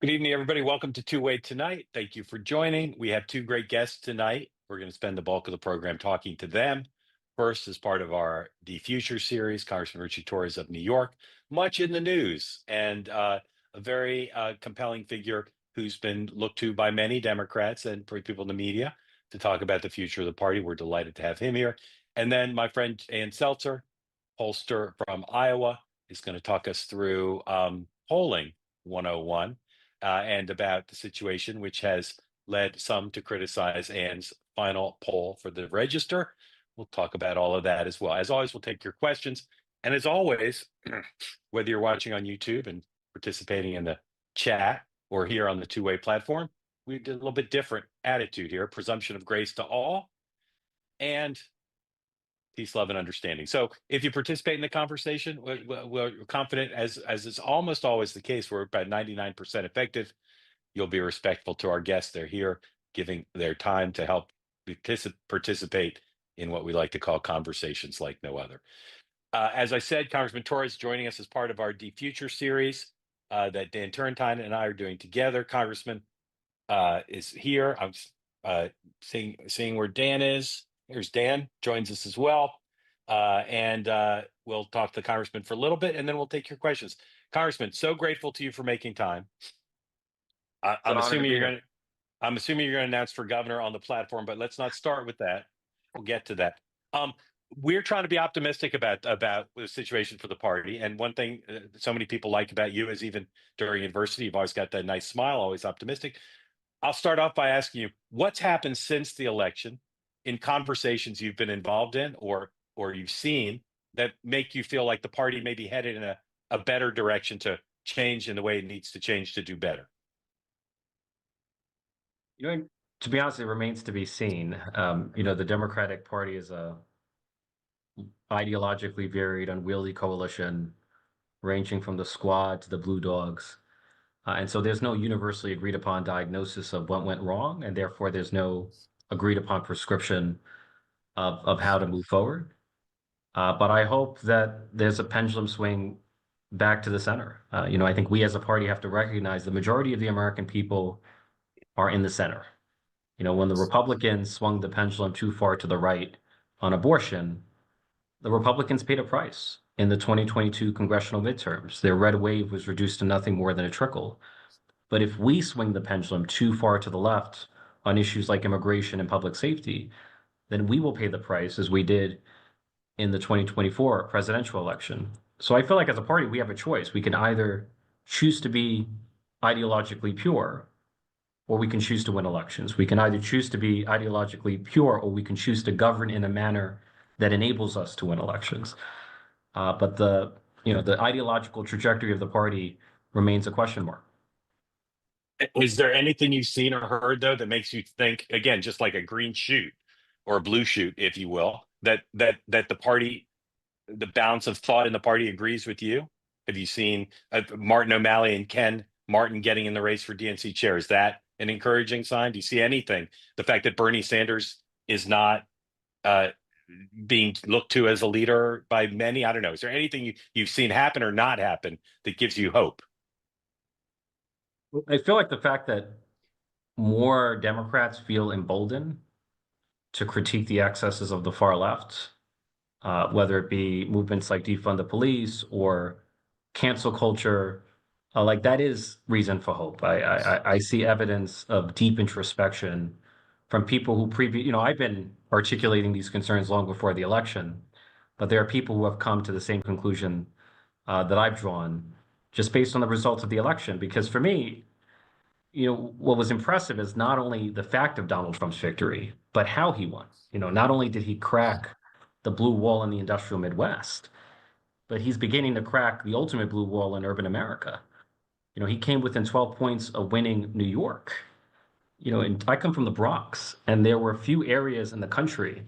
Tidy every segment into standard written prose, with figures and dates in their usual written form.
Good evening, everybody. Welcome to Two Way Tonight. Thank you for joining. We have two great guests tonight. We're going to spend the bulk of the program talking to them. First, as part of our The Future series, Congressman Ritchie Torres of New York, much in the news, and a very compelling figure who's been looked to by many Democrats and people in the media to talk about the future of the party. We're delighted to have him here. And then my friend Ann Selzer, pollster from Iowa, is going to talk us through polling 101 and about the situation, which has led some to criticize Ann's final poll for the Register. We'll talk about all of that as well. As always, we'll take your questions. And as always, whether you're watching on YouTube and participating in the chat or here on the two-way platform, we did a little bit different attitude here, presumption of grace to all, and peace, love, and understanding. So if you participate in the conversation, we're confident, as is almost always the case, we're about 99% effective. You'll be respectful to our guests. They're here giving their time to help participate in what we like to call conversations like no other. As I said, Congressman Torres joining us as part of our The Future series that Dan Turrentine and I are doing together. Congressman is here. I'm seeing where Dan is. Here's Dan, joins us as well. And we'll talk to the Congressman for a little bit, and then we'll take your questions. Congressman, so grateful to you for making time. I'm assuming you're going to announce for governor on the platform, but let's not start with that. We'll get to that. We're trying to be optimistic about the situation for the party. And one thing so many people like about you is even during adversity, you've always got that nice smile, always optimistic. I'll start off by asking you, what's happened since the election in conversations you've been involved in or you've seen that make you feel like the party may be headed in a better direction to change in the way it needs to change to do better? To be honest, it remains to be seen. The Democratic Party is a ideologically varied, unwieldy coalition ranging from the Squad to the Blue Dogs. And so there's no universally agreed upon diagnosis of what went wrong, and therefore there's no agreed upon prescription of how to move forward. But I hope that there's a pendulum swing back to the center. I think we as a party have to recognize the majority of the American people are in the center. When the Republicans swung the pendulum too far to the right on abortion, the Republicans paid a price. In the 2022 congressional midterms, their red wave was reduced to nothing more than a trickle. But if we swing the pendulum too far to the left on issues like immigration and public safety, then we will pay the price as we did in the 2024 presidential election. So I feel like as a party, we have a choice. We can either choose to be ideologically pure, or we can choose to win elections. We can either choose to be ideologically pure, or we can choose to govern in a manner that enables us to win elections. But the ideological trajectory of the party remains a question mark. Is there anything you've seen or heard, though, that makes you think, again, just like a green shoot or a blue shoot, if you will, that the party, the balance of thought in the party agrees with you? Have you seen Martin O'Malley and Ken Martin getting in the race for DNC chair? Is that an encouraging sign? Do you see anything? The fact that Bernie Sanders is not being looked to as a leader by many? I don't know. Is there anything you've seen happen or not happen that gives you hope? I feel like the fact that more Democrats feel emboldened to critique the excesses of the far left, whether it be movements like defund the police or cancel culture, like that is reason for hope. I see evidence of deep introspection from people who I've been articulating these concerns long before the election, but there are people who have come to the same conclusion that I've drawn just based on the results of the election. Because for me, what was impressive is not only the fact of Donald Trump's victory, but how he won. Not only did he crack the blue wall in the industrial Midwest, but he's beginning to crack the ultimate blue wall in urban America. He came within 12 points of winning New York. And I come from the Bronx, and there were a few areas in the country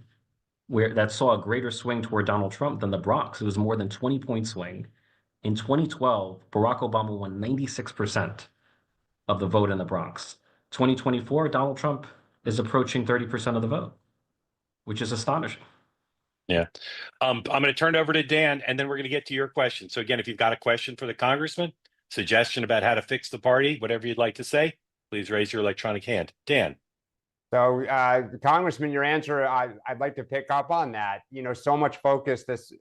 that saw a greater swing toward Donald Trump than the Bronx. It was more than 20-point swing. In 2012, Barack Obama won 96% of the vote in the Bronx. 2024, Donald Trump is approaching 30% of the vote, which is astonishing. Yeah. I'm going to turn it over to Dan, and then we're going to get to your question. So again, if you've got a question for the congressman, suggestion about how to fix the party, whatever you'd like to say, please raise your electronic hand. Dan. So, Congressman, your answer, I'd like to pick up on that. So much focus this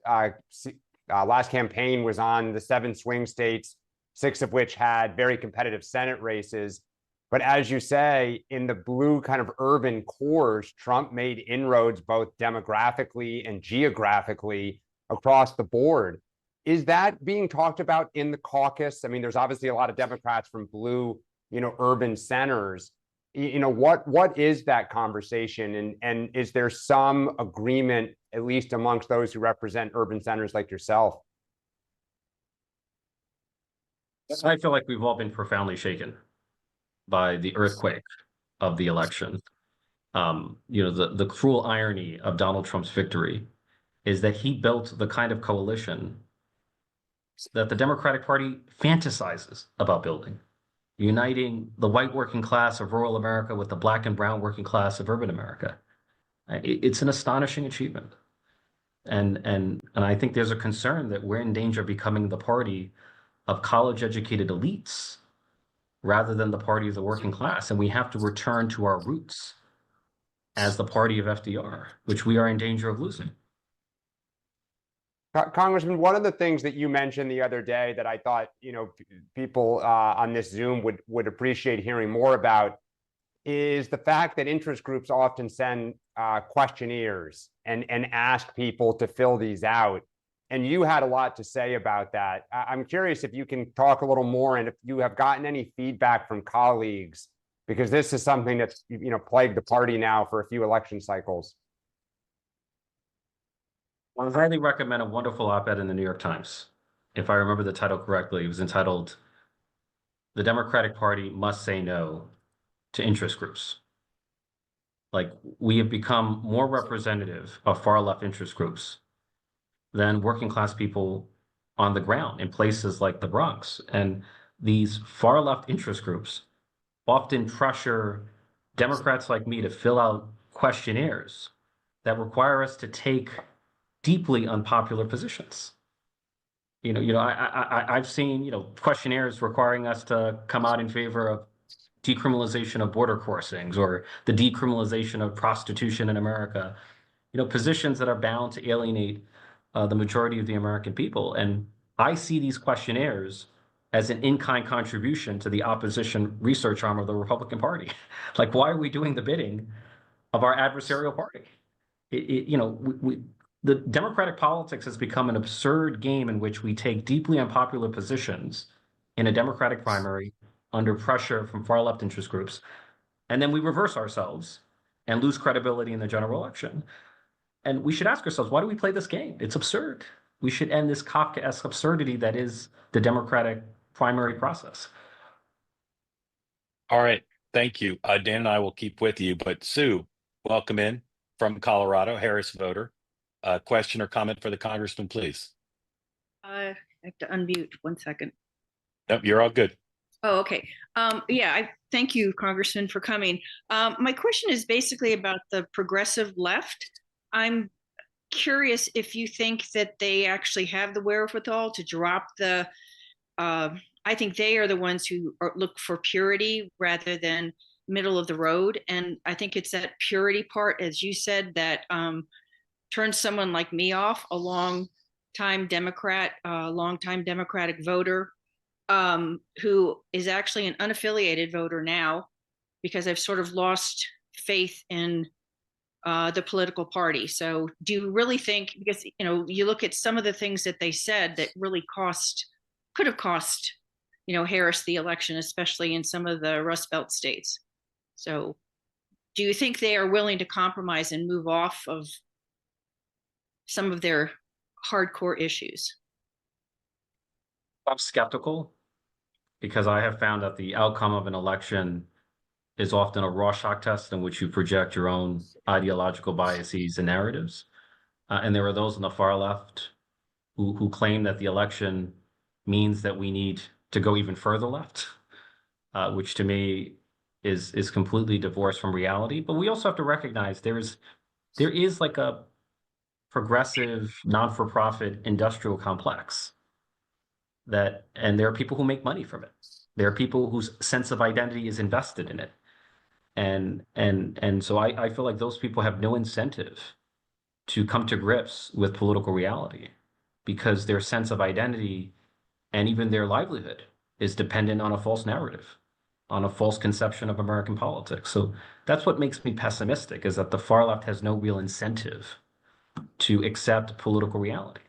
last campaign was on the 7 swing states, 6 of which had very competitive Senate races. But as you say, in the blue kind of urban cores, Trump made inroads both demographically and geographically across the board. Is that being talked about in the caucus? I mean, there's obviously a lot of Democrats from blue, urban centers. What is that conversation? And is there some agreement, at least amongst those who represent urban centers like yourself? I feel like we've all been profoundly shaken by the earthquake of the election. The cruel irony of Donald Trump's victory is that he built the kind of coalition that the Democratic Party fantasizes about building, uniting the white working class of rural America with the black and brown working class of urban America. It's an astonishing achievement. And I think there's a concern that we're in danger of becoming the party of college-educated elites rather than the party of the working class. And we have to return to our roots as the party of FDR, which we are in danger of losing. Congressman, one of the things that you mentioned the other day that I thought, people on this Zoom would appreciate hearing more about is the fact that interest groups often send questionnaires and ask people to fill these out. And you had a lot to say about that. I'm curious if you can talk a little more and if you have gotten any feedback from colleagues, because this is something that's, plagued the party now for a few election cycles. I highly recommend a wonderful op-ed in the New York Times. If I remember the title correctly, it was entitled, "The Democratic Party Must Say No to Interest Groups." Like, we have become more representative of far-left interest groups than working class people on the ground in places like the Bronx. And these far-left interest groups often pressure Democrats like me to fill out questionnaires that require us to take deeply unpopular positions. I've seen, questionnaires requiring us to come out in favor of decriminalization of border crossings or the decriminalization of prostitution in America, positions that are bound to alienate the majority of the American people. And I see these questionnaires as an in-kind contribution to the opposition research arm of the Republican Party. Like, why are we doing the bidding of our adversarial party? The Democratic politics has become an absurd game in which we take deeply unpopular positions in a Democratic primary under pressure from far-left interest groups, and then we reverse ourselves and lose credibility in the general election. And we should ask ourselves, why do we play this game? It's absurd. We should end this Kafkaesque absurdity that is the Democratic primary process. All right. Thank you. Dan and I will keep with you, but Sue, welcome in from Colorado, Harris voter. Question or comment for the congressman, please. I have to unmute 1 second. Nope, you're all good. Oh, okay. I thank you, Congressman, for coming. My question is basically about the progressive left. I'm curious if you think that they actually have the wherewithal to drop the, I think they are the ones who look for purity rather than middle of the road. And I think it's that purity part, as you said, that turns someone like me off, a long-time Democrat, long-time Democratic voter, who is actually an unaffiliated voter now, because I've sort of lost faith in the political party. So do you really think, because you look at some of the things that they said that really could have cost Harris the election, especially in some of the Rust Belt states. So do you think they are willing to compromise and move off of some of their hardcore issues? I'm skeptical, because I have found that the outcome of an election is often a Rorschach test in which you project your own ideological biases and narratives. And there are those on the far left who claim that the election means that we need to go even further left, which to me is completely divorced from reality. But we also have to recognize there is like a progressive non-for-profit industrial complex and there are people who make money from it. There are people whose sense of identity is invested in it. And so I feel like those people have no incentive to come to grips with political reality because their sense of identity and even their livelihood is dependent on a false narrative, on a false conception of American politics. So that's what makes me pessimistic, is that the far left has no real incentive to accept political reality.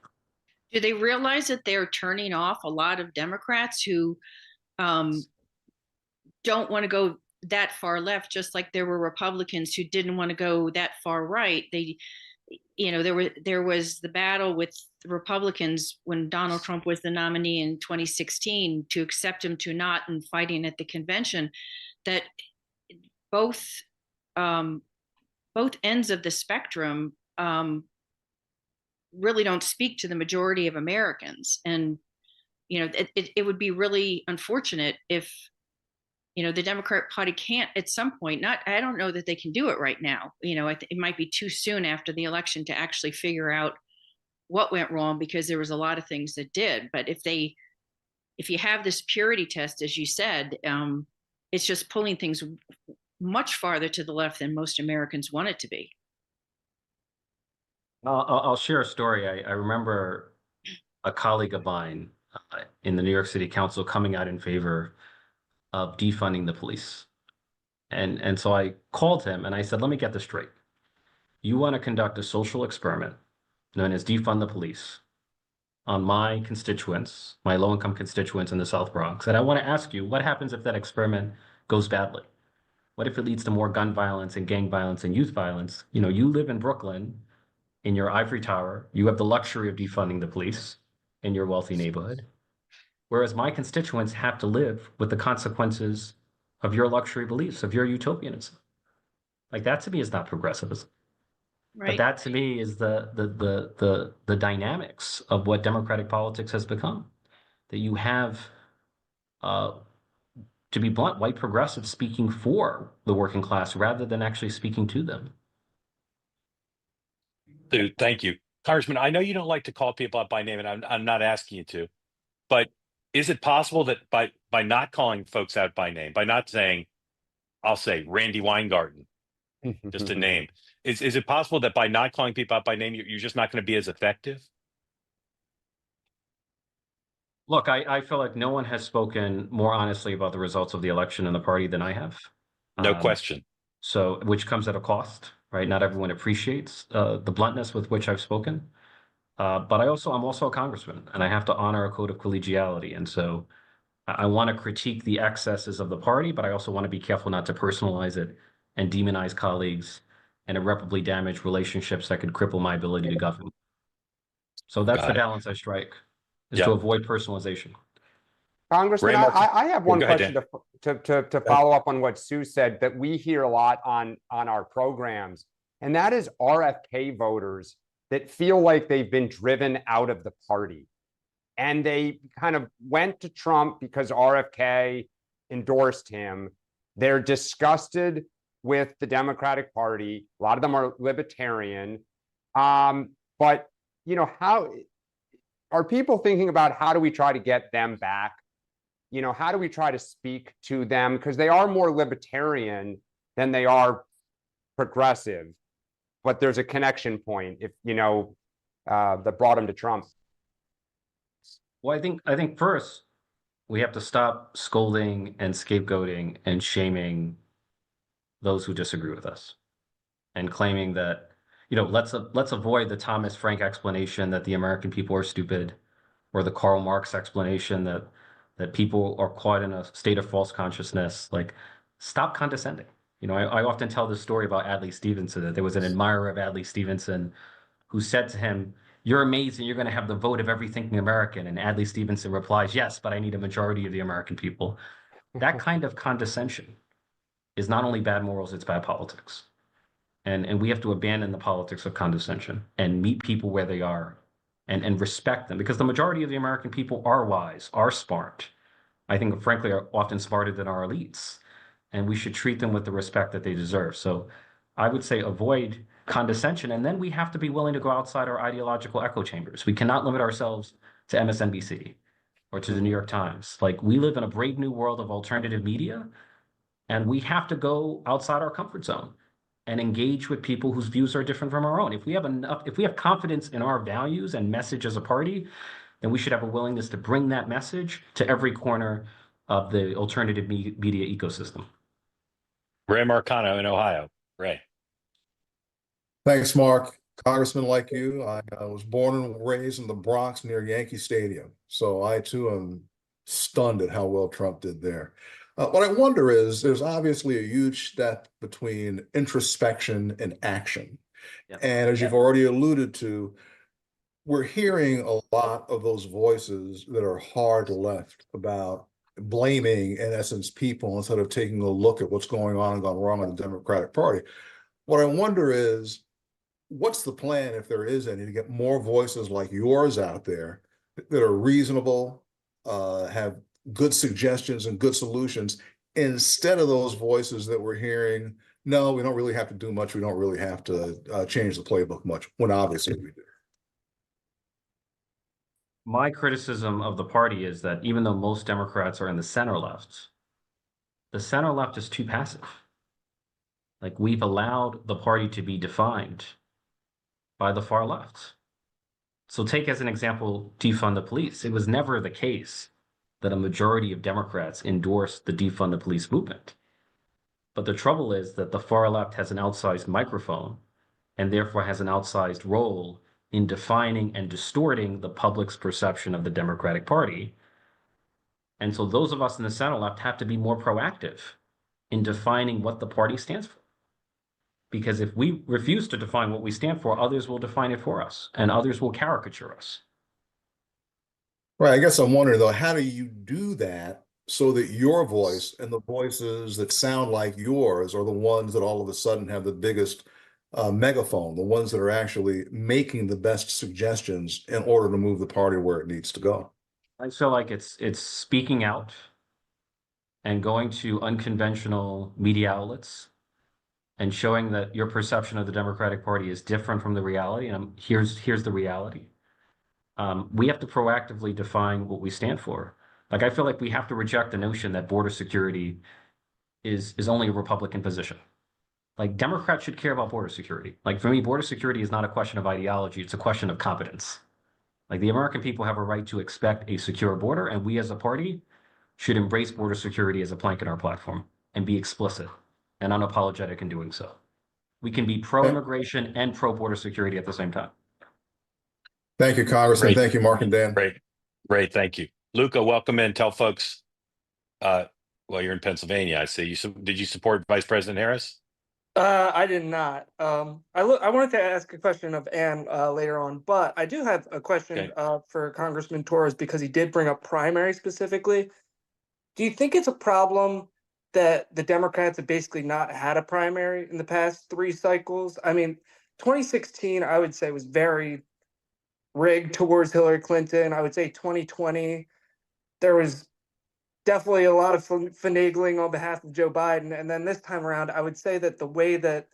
Do they realize that they're turning off a lot of Democrats who don't want to go that far left, just like there were Republicans who didn't want to go that far right? They, there was the battle with the Republicans when Donald Trump was the nominee in 2016 to accept him to not, and fighting at the convention, that both ends of the spectrum really don't speak to the majority of Americans. And it would be really unfortunate if the Democrat Party can't at some point, not, I don't know that they can do it right now. It might be too soon after the election to actually figure out what went wrong, because there was a lot of things that did. But if you have this purity test, as you said, it's just pulling things much farther to the left than most Americans want it to be. I'll share a story. I remember a colleague of mine in the New York City Council coming out in favor of defunding the police. And so I called him and I said, let me get this straight. You want to conduct a social experiment known as defund the police on my constituents, my low-income constituents in the South Bronx. And I want to ask you, what happens if that experiment goes badly? What if it leads to more gun violence and gang violence and youth violence? You live in Brooklyn in your ivory tower. You have the luxury of defunding the police in your wealthy neighborhood. Whereas my constituents have to live with the consequences of your luxury beliefs, of your utopianism. Like, that to me is not progressivism. Right. But that to me is the dynamics of what democratic politics has become. That you have, to be blunt, white progressives speaking for the working class rather than actually speaking to them. Dude, thank you. Congressman, I know you don't like to call people out by name, and I'm not asking you to, but is it possible that by not calling folks out by name, by not saying, I'll say Randy Weingarten, just a name, is it possible that by not calling people out by name, you're just not going to be as effective? Look, I feel like no one has spoken more honestly about the results of the election in the party than I have. No question. So, which comes at a cost, right? Not everyone appreciates the bluntness with which I've spoken. But I'm also a congressman, and I have to honor a code of collegiality. And so I want to critique the excesses of the party, but I also want to be careful not to personalize it and demonize colleagues and irreparably damage relationships that could cripple my ability to govern. So that's the balance I strike, is to avoid personalization. Congressman, I have one question to follow up on what Sue said that we hear a lot on our programs, and that is RFK voters that feel like they've been driven out of the party. And they kind of went to Trump because RFK endorsed him. They're disgusted with the Party. A lot of them are libertarian. But, how are people thinking about how do we try to get them back? How do we try to speak to them? Because they are more libertarian than they are progressive. But there's a connection point, if that brought him to Trump. Well, I think first we have to stop scolding and scapegoating and shaming those who disagree with us, and claiming that let's avoid the Thomas Frank explanation that the American people are stupid, or the Karl Marx explanation that people are caught in a state of false consciousness. Like, stop condescending. I often tell this story about Adlai Stevenson, that there was an admirer of Adlai Stevenson who said to him, "You're amazing. You're going to have the vote of every thinking American." And Adlai Stevenson replies, "Yes, but I need a majority of the American people." That kind of condescension is not only bad morals, it's bad politics. And we have to abandon the politics of condescension and meet people where they are and respect them, because the majority of the American people are wise, are smart. I think, frankly, are often smarter than our elites. And we should treat them with the respect that they deserve. So I would say avoid condescension. And then we have to be willing to go outside our ideological echo chambers. We cannot limit ourselves to MSNBC. or to the New York Times. Like, we live in a brave new world of alternative media, and we have to go outside our comfort zone and engage with people whose views are different from our own. If we have confidence in our values and message as a party, then we should have a willingness to bring that message to every corner of the alternative media ecosystem. Ray Marcano in Ohio. Ray. Thanks, Mark. Congressman, like you, I was born and raised in the Bronx near Yankee Stadium. So I too am stunned at how well Trump did there. What I wonder is there's obviously a huge step between introspection and action. Yep. And as you've already alluded to, we're hearing a lot of those voices that are hard left about blaming, in essence, people instead of taking a look at what's going on and gone wrong in the Democratic Party. What I wonder is, what's the plan, if there is any, to get more voices like yours out there that are reasonable, have good suggestions and good solutions, instead of those voices that we're hearing, no, we don't really have to do much, we don't really have to change the playbook much, when obviously we do. My criticism of the party is that even though most Democrats are in the center left is too passive. Like, we've allowed the party to be defined by the far left. So take as an example, defund the police. It was never the case that a majority of Democrats endorsed the defund the police movement. But the trouble is that the far left has an outsized microphone and therefore has an outsized role in defining and distorting the public's perception of the Democratic Party. And so those of us in the center left have to be more proactive in defining what the party stands for. Because if we refuse to define what we stand for, others will define it for us, and others will caricature us. Right. I guess I'm wondering, though, how do you do that so that your voice and the voices that sound like yours are the ones that all of a sudden have the biggest megaphone, the ones that are actually making the best suggestions in order to move the party where it needs to go? I feel like it's speaking out and going to unconventional media outlets and showing that your perception of the Democratic Party is different from the reality. And here's the reality. We have to proactively define what we stand for. Like, I feel like we have to reject the notion that border security is only a Republican position. Like, Democrats should care about border security. Like, for me, border security is not a question of ideology. It's a question of competence. Like, the American people have a right to expect a secure border, and we as a party should embrace border security as a plank in our platform and be explicit and unapologetic in doing so. We can be pro-immigration and pro-border security at the same time. Thank you, Congressman. Great. Thank you, Mark and Dan. Great. Thank you. Luca, welcome in. Tell folks, well, you're in Pennsylvania, I see. Did you support Vice President Harris? I did not. I wanted to ask a question of Ann later on, but I do have a question for Congressman Torres, because he did bring up primary specifically. Do you think it's a problem that the Democrats have basically not had a primary in the past 3 cycles? I mean, 2016, I would say, was very rigged towards Hillary Clinton. I would say 2020, there was definitely a lot of finagling on behalf of Joe Biden. And then this time around, I would say that the way that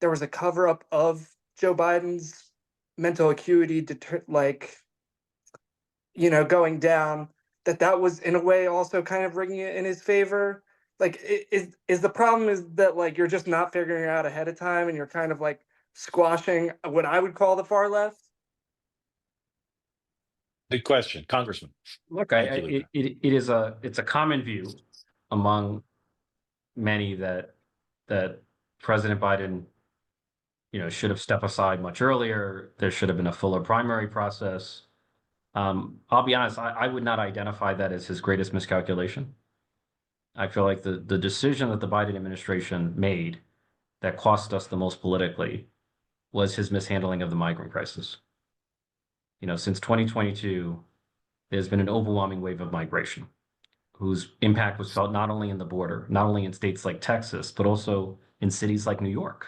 there was a cover up of Joe Biden's mental acuity, going down, that was in a way also kind of rigging it in his favor. Like, is the problem is that, like, you're just not figuring it out ahead of time and you're kind of like squashing what I would call the far left? Good question, Congressman. Look, Thank you, it's a common view among many that President Biden, should have stepped aside much earlier. There should have been a fuller primary process. I'll be honest, I would not identify that as his greatest miscalculation. I feel like the decision that the Biden administration made that cost us the most politically was his mishandling of the migrant crisis. Since 2022, there's been an overwhelming wave of migration whose impact was felt not only in the border, not only in states like Texas, but also in cities like New York.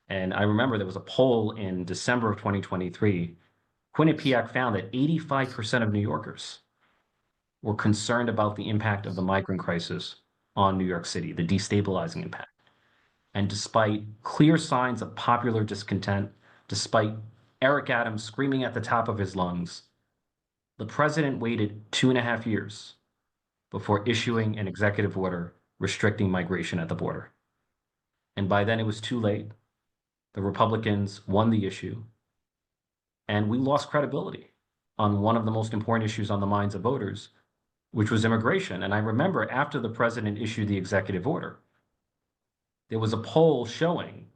And I remember there was a poll in December of 2023. Quinnipiac found that 85% of New Yorkers were concerned about the impact of the migrant crisis on New York City, the destabilizing impact. And despite clear signs of popular discontent, despite Eric Adams screaming at the top of his lungs The president waited 2.5 years before issuing an executive order restricting migration at the border. And by then it was too late. The Republicans won the issue, and we lost credibility on one of the most important issues on the minds of voters, which was immigration. And I remember after the president issued the executive order, there was a poll showing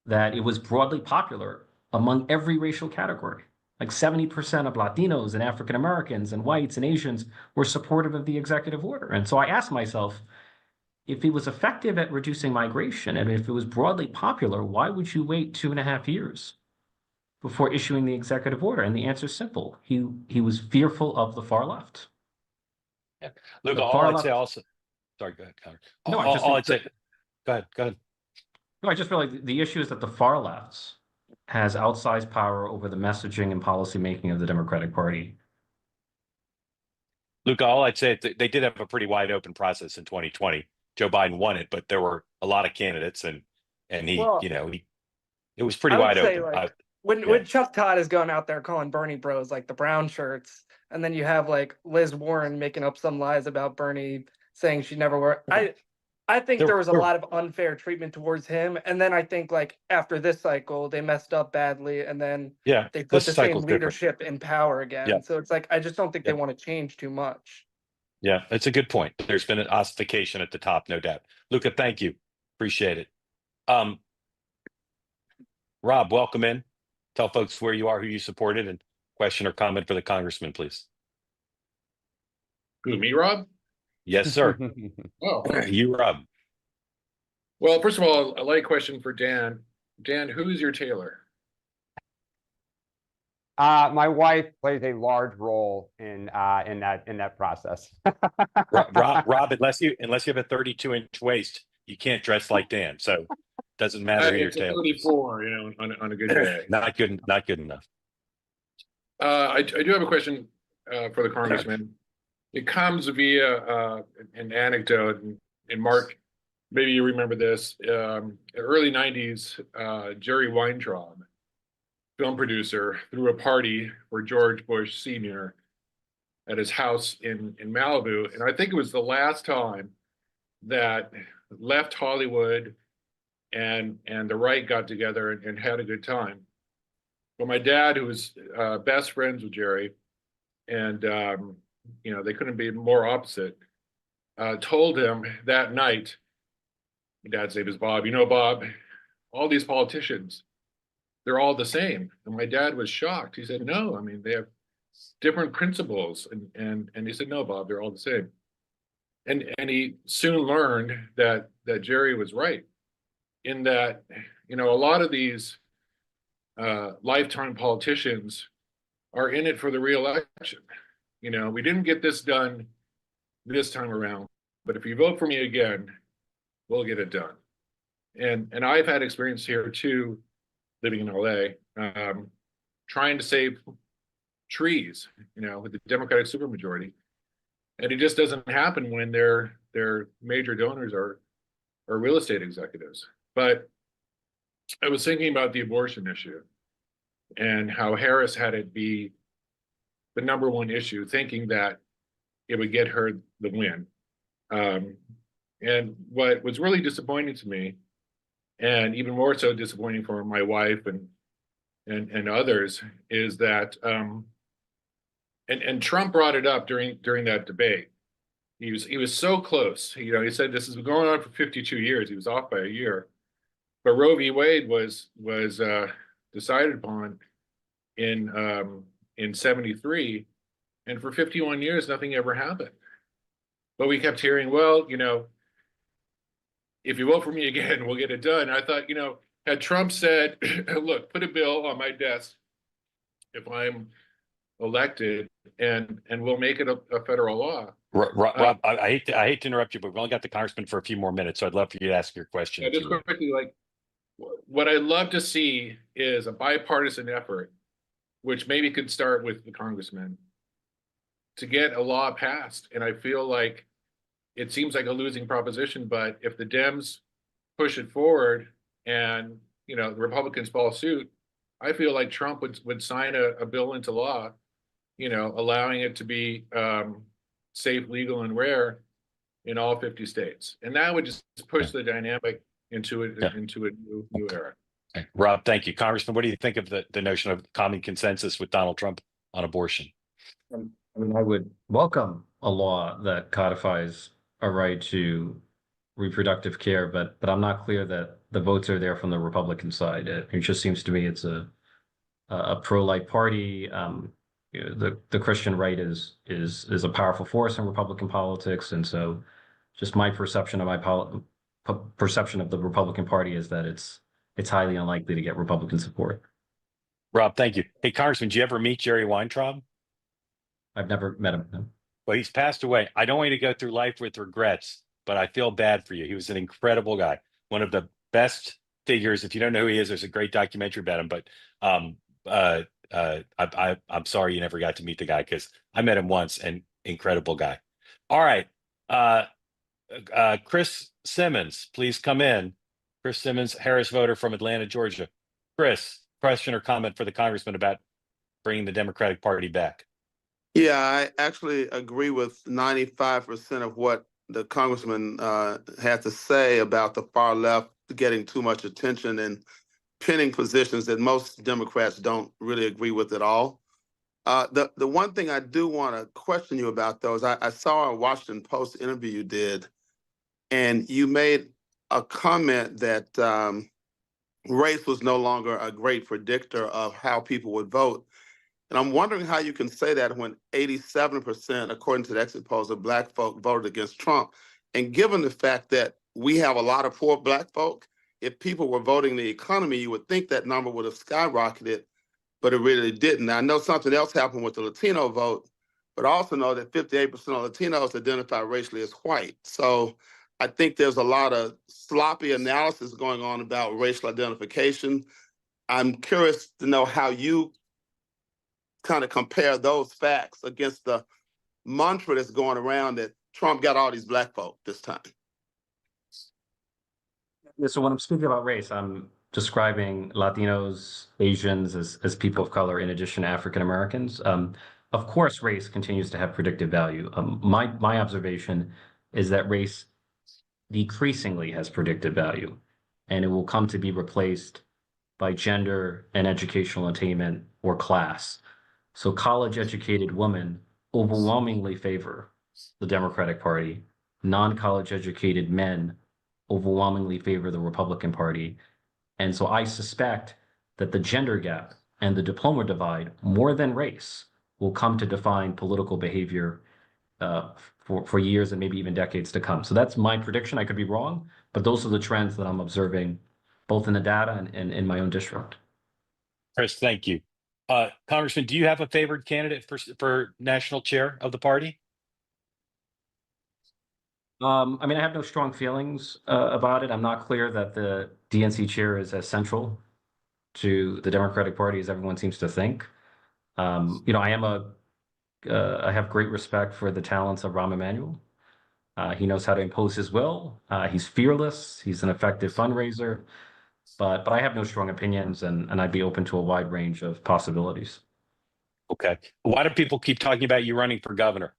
that it was broadly popular among every racial category. Like 70% of Latinos and African Americans and whites and Asians were supportive of the executive order. And so I asked myself, if it was effective at reducing migration and if it was broadly popular, why would you wait 2.5 years before issuing the executive order? And the answer is simple. He was fearful of the far left. Look, The all far I'd say left- also, sorry, go ahead, Connor. No, I just all think I'd say, go ahead. No, I just feel like the issue is that the far left has outsized power over the messaging and policy making of the Democratic Party. Luke, all I'd say, they did have a pretty wide open process in 2020. Joe Biden won it, but there were a lot of candidates, and he, Well, it was pretty I would wide say, open. like, when Chuck Todd is going out there calling Bernie bros like the brown shirts, and then you have like Liz Warren making up some lies about Bernie, saying she never wore. I think there was a lot of unfair treatment towards him, and then I think like after this cycle they messed up badly, and then they put the same leadership in power again. Yeah. So it's like I just don't think they want to change too much. Yeah, it's a good point. There's been an ossification at the top, no doubt. Luca, thank you. Appreciate it. Rob, welcome in. Tell folks where you are, who you supported, and question or comment for the congressman, please. Who, me, Rob? Yes, sir. Oh, You, Rob. well, first of all, a light question for Dan. Dan, who's your tailor? My wife plays a large role in that process. Rob, unless you have a 32-inch waist, you can't dress like Dan. So doesn't matter who your It's a tailor is. 34, on a good day. Not good enough. I do have a question for the congressman. It comes via an anecdote, and Mark, maybe you remember this. Early 90s, Jerry Weintraub, film producer, threw a party for George Bush Sr. at his house in Malibu. And I think it was the last time that left Hollywood and the right got together and had a good time. But my dad, who was best friends with Jerry, and they couldn't be more opposite, told him that night, my dad's name is Bob, Bob, all these politicians, they're all the same. And my dad was shocked. He said, no, I mean, they have different principles. And he said, no, Bob, they're all the same. And he soon learned that Jerry was right, in that, a lot of these lifetime politicians are in it for the re-election. We didn't get this done this time around, but if you vote for me again, we'll get it done. And I've had experience here too, living in LA, trying to save trees, with the Democratic supermajority. And it just doesn't happen when their major donors are real estate executives. But I was thinking about the abortion issue and how Harris had it be the number one issue, thinking that it would get her the win. And what was really disappointing to me, and even more so disappointing for my wife and others, is that and Trump brought it up during that debate. He was so close. He said this has been going on for 52 years. He was off by a year. But Roe v. Wade was decided upon in 73, and for 51 years nothing ever happened. But we kept hearing, well, if you vote for me again, we'll get it done. I thought, had Trump said, look, put a bill on my desk if I'm elected, and we'll make it a federal law. Rob, I hate to interrupt you, but we've only got the congressman for a few more minutes, so I'd love for you to ask your question. Just quickly, what I'd love to see is a bipartisan effort, which maybe could start with the congressman, to get a law passed. And I feel like it seems like a losing proposition, but if the Dems push it forward and the Republicans follow suit, I feel like Trump would sign a bill into law, allowing it to be safe, legal, and rare in all 50 states. And that would just push the dynamic into a new era. Okay. Rob, thank you. Congressman, what do you think of the notion of common consensus with Donald Trump on abortion? I mean, I would welcome a law that codifies a right to reproductive care, but I'm not clear that the votes are there from the Republican side. It just seems to me it's a pro-life party. The Christian right is a powerful force in Republican politics, and so just my perception of perception of the Republican Party is that it's highly unlikely to get Republican support. Rob, thank you. Hey, Congressman, did you ever meet Jerry Weintraub? I've never met him. No. Well, he's passed away. I don't want you to go through life with regrets, but I feel bad for you. He was an incredible guy, one of the best figures. If you don't know who he is, there's a great documentary about him. But I'm sorry you never got to meet the guy, because I met him once, and incredible guy. All right, Chris Simmons, please come in. Chris Simmons, Harris voter from Atlanta, Georgia. Chris, question or comment for the congressman about bringing the Democratic Party back? Yeah, I actually agree with 95% of what the congressman had to say about the far left getting too much attention and pinning positions that most Democrats don't really agree with at all. The one thing I do want to question you about, though, is I saw a Washington Post interview you did, and you made a comment that race was no longer a great predictor of how people would vote. And I'm wondering how you can say that when 87%, according to the exit polls, of Black folk voted against Trump. And given the fact that we have a lot of poor Black folk, if people were voting the economy, you would think that number would have skyrocketed, but it really didn't. Now, I know something else happened with the Latino vote, but I also know that 58% of Latinos identify racially as white. So I think there's a lot of sloppy analysis going on about racial identification. I'm curious to know how you kind of compare those facts against the mantra that's going around that Trump got all these Black folk this time. Yeah, so when I'm speaking about race, I'm describing Latinos, Asians as people of color, in addition to African Americans. Of course, race continues to have predictive value. My observation is that race decreasingly has predictive value, and it will come to be replaced by gender and educational attainment or class. So college-educated women overwhelmingly favor the Democratic Party. Non-college educated men overwhelmingly favor the Republican Party. And so I suspect that the gender gap and the diploma divide, more than race, will come to define political behavior for years and maybe even decades to come. So that's my prediction. I could be wrong, but those are the trends that I'm observing both in the data and in my own district. Chris, thank you. Congressman, do you have a favored candidate for national chair of the party? I mean, I have no strong feelings about it. I'm not clear that the DNC chair is as central to the Democratic Party as everyone seems to think. I have great respect for the talents of Rahm Emanuel. He knows how to impose his will. He's fearless. He's an effective fundraiser. But I have no strong opinions, and I'd be open to a wide range of possibilities. Okay. Why do people keep talking about you running for governor?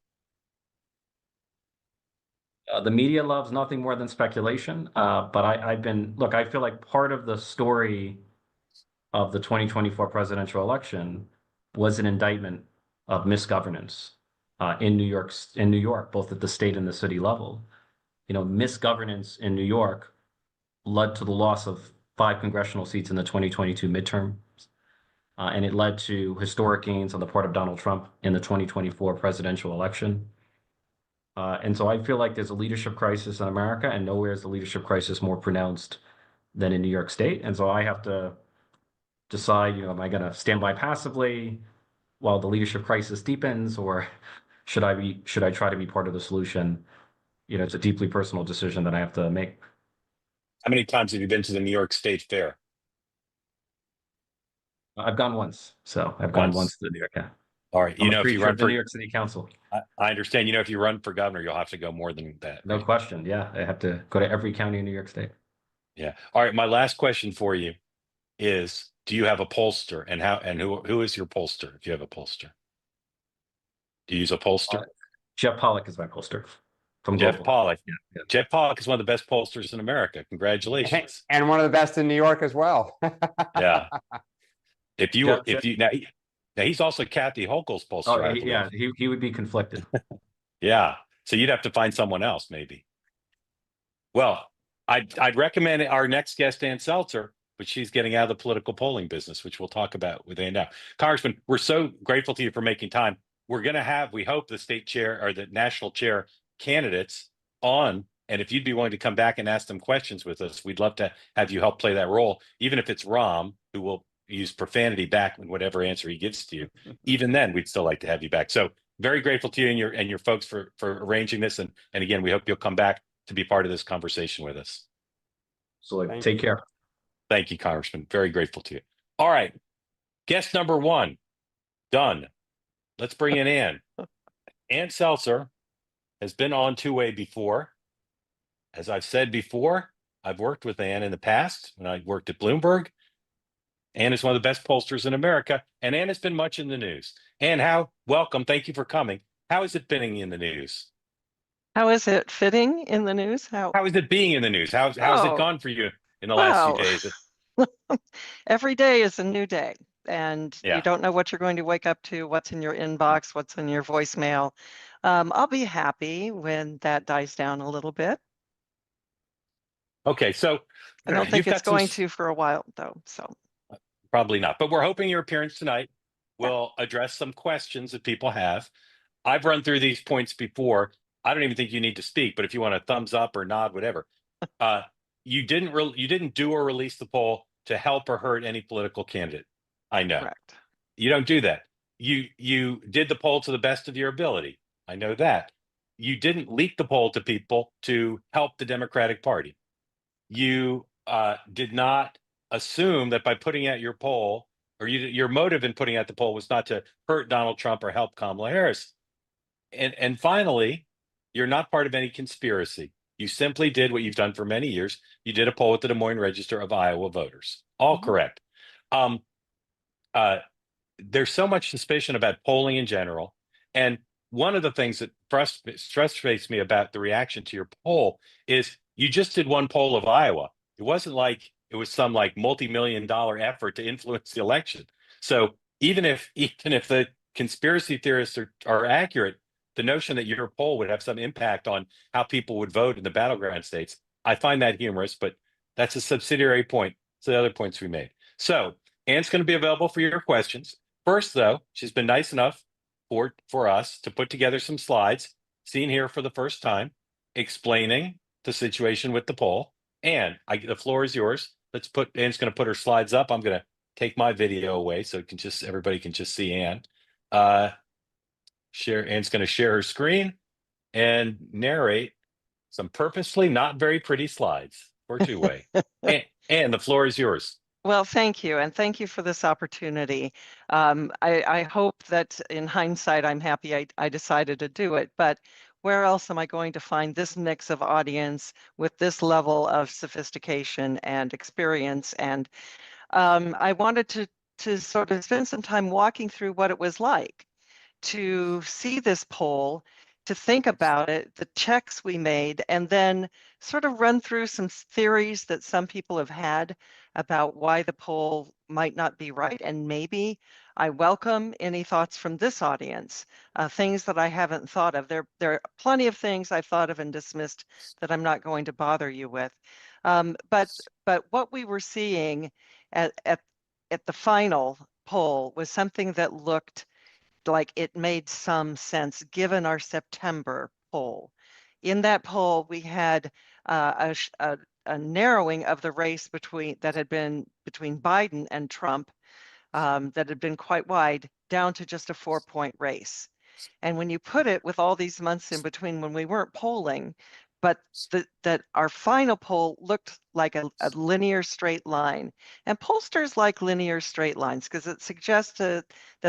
The media loves nothing more than speculation. But I feel like part of the story of the 2024 presidential election was an indictment of misgovernance in New York, both at the state and the city level. Misgovernance in New York led to the loss of 5 congressional seats in the 2022 midterms. And it led to historic gains on the part of Donald Trump in the 2024 presidential election. And so I feel like there's a leadership crisis in America, and nowhere is the leadership crisis more pronounced than in New York State. And so I have to decide, am I going to stand by passively while the leadership crisis deepens, or should I try to be part of the solution? It's a deeply personal decision that I have to make. How many times have you been to the New York State Fair? I've gone once. So I've gone once to the New York. Yeah. All right. If you run for New York City Council. I understand. If you run for governor, you'll have to go more than that. No question. Yeah. I have to go to every county in New York State. Yeah. All right. My last question for you is, do you have a pollster, and who is your pollster if you have a pollster? Do you use a pollster? Jeff Pollock is my pollster from Jeff Global. Pollock. Yeah. Jeff Pollock is one of the best pollsters in America. Congratulations. And one of the best in New York as well. Yeah. If you were, Jeff- if you now, now he's also Kathy Hochul's Oh, pollster, I believe. yeah, he would be conflicted. Yeah. So you'd have to find someone else, maybe. Well, I'd recommend our next guest, Ann Selzer, but she's getting out of the political polling business, which we'll talk about with Ann now. Congressman, we're so grateful to you for making time. We're going to have, we hope, the state chair or the national chair candidates on. And if you'd be willing to come back and ask them questions with us, we'd love to have you help play that role, even if it's Rahm, who will use profanity back in whatever answer he gives to you. Even then, we'd still like to have you back. So very grateful to you and your folks for arranging this. And again, we hope you'll come back to be part of this conversation with us. So take care. Thank you, Congressman. Very grateful to you. All right. Guest number one, done. Let's bring in Ann. Ann Selzer has been on two-way before. As I've said before, I've worked with Ann in the past when I worked at Bloomberg. Ann is one of the best pollsters in America, and Ann has been much in the news. Ann, welcome. Thank you for coming. How has it been in the news? How is it fitting in the news? How is it being in the news? How's it gone for you in the last few days? Every day is a new day, and Yeah. you don't know what you're going to wake up to, what's in your inbox, what's in your voicemail. I'll be happy when that dies down a little bit. Okay, so I don't think it's going to for a while, though. So probably not, but we're hoping your appearance tonight will address some questions that people have. I've run through these points before. I don't even think you need to speak, but if you want a thumbs up or nod, whatever. You didn't do or release the poll to help or hurt any political candidate. I know. correct. You don't do that. You did the poll to the best of your ability. I know that. You didn't leak the poll to people to help the Democratic Party. You did not assume that by putting out your poll, or your motive in putting out the poll was not to hurt Donald Trump or help Kamala Harris. And finally, you're not part of any conspiracy. You simply did what you've done for many years. You did a poll with the Des Moines Register of Iowa voters. All correct. There's so much suspicion about polling in general. And one of the things that frustrates me about the reaction to your poll is you just did one poll of Iowa. It wasn't like it was some like multi-million-dollar effort to influence the election. So even if the conspiracy theorists are accurate, the notion that your poll would have some impact on how people would vote in the battleground states, I find that humorous, but that's a subsidiary point to the other points we made. So Ann's going to be available for your questions. First, though, she's been nice enough for us to put together some slides, seen here for the first time, explaining the situation with the poll. Ann, the floor is yours. Ann's going to put her slides up. I'm going to take my video away so everybody can just see Ann. Ann's going to share her screen and narrate some purposely not very pretty slides for two-way. And the floor is yours. Well, thank you. And thank you for this opportunity. I hope that in hindsight, I'm happy I decided to do it. But where else am I going to find this mix of audience with this level of sophistication and experience? And I wanted to sort of spend some time walking through what it was like to see this poll, to think about it, the checks we made, and then sort of run through some theories that some people have had about why the poll might not be right. And maybe I welcome any thoughts from this audience, things that I haven't thought of. There are plenty of things I've thought of and dismissed that I'm not going to bother you with. But what we were seeing at the final poll was something that looked like it made some sense given our September poll. In that poll, we had a narrowing of the race that had been between Biden and Trump that had been quite wide, down to just a 4-point race. And when you put it with all these months in between when we weren't polling, but that our final poll looked like a linear straight line. And pollsters like linear straight lines because it suggests that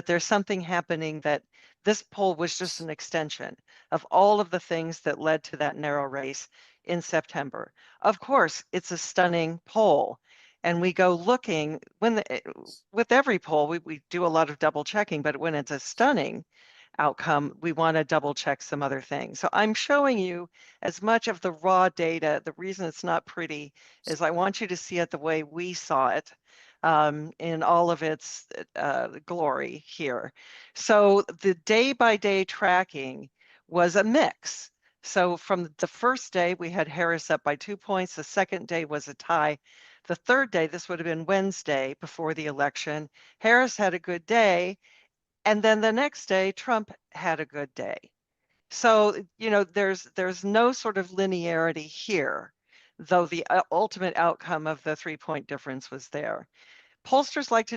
there's something happening, that this poll was just an extension of all of the things that led to that narrow race in September. Of course, it's a stunning poll. And we go looking, with every poll, we do a lot of double checking, but when it's a stunning, outcome, we want to double check some other things. So I'm showing you as much of the raw data. The reason it's not pretty is I want you to see it the way we saw it in all of its glory here. So the day-by-day tracking was a mix. So from the first day, we had Harris up by 2 points. The second day was a tie. The third day, this would have been Wednesday before the election, Harris had a good day. And then the next day, Trump had a good day. So, you know, there's no sort of linearity here, though the ultimate outcome of the 3-point difference was there. Pollsters like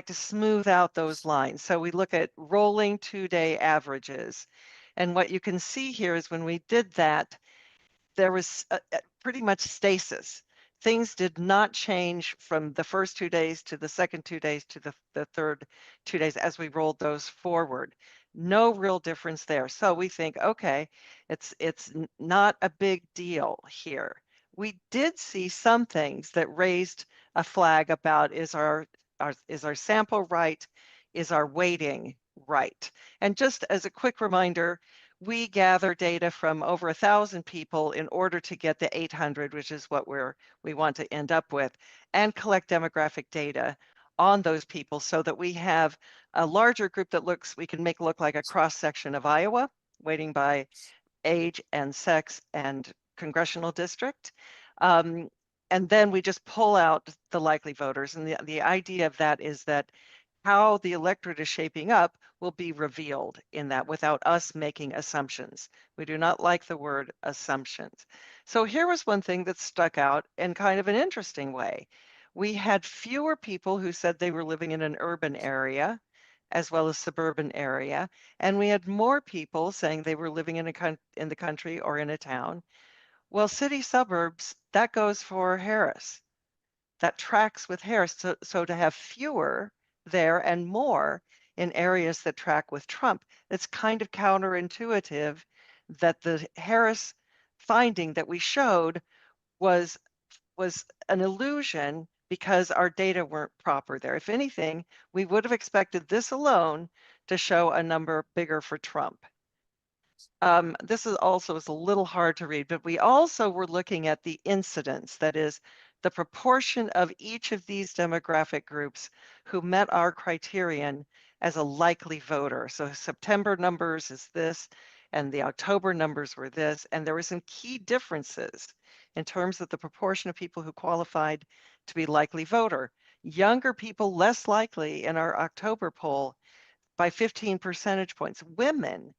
to smooth out those lines. So we look at rolling 2-day averages. And what you can see here is when we did that, there was pretty much stasis. Things did not change from the first 2 days to the second 2 days to the third 2 days as we rolled those forward. No real difference there. So we think, okay, it's not a big deal here. We did see some things that raised a flag about is our sample right? Is our weighting right? And just as a quick reminder, we gather data from over 1,000 people in order to get the 800, which is what we want to end up with, and collect demographic data on those people so that we have a larger group that we can make look like a cross section of Iowa, weighting by age and sex and congressional district. And then we just pull out the likely voters. And the idea of that is that how the electorate is shaping up will be revealed in that without us making assumptions. We do not like the word assumptions. So here was one thing that stuck out in kind of an interesting way. We had fewer people who said they were living in an urban area as well as suburban area, and we had more people saying they were living in the country or in a town. Well, city suburbs, that goes for Harris. That tracks with Harris. So to have fewer there and more in areas that track with Trump, it's kind of counterintuitive that the Harris finding that we showed was an illusion because our data weren't proper there. If anything, we would have expected this alone to show a number bigger for Trump. This is a little hard to read, but we also were looking at the incidence, that is, the proportion of each of these demographic groups who met our criterion as a likely voter. So September numbers is this, and the October numbers were this, and there were some key differences in terms of the proportion of people who qualified to be likely voter. Younger people less likely in our October poll by 15 percentage points. Women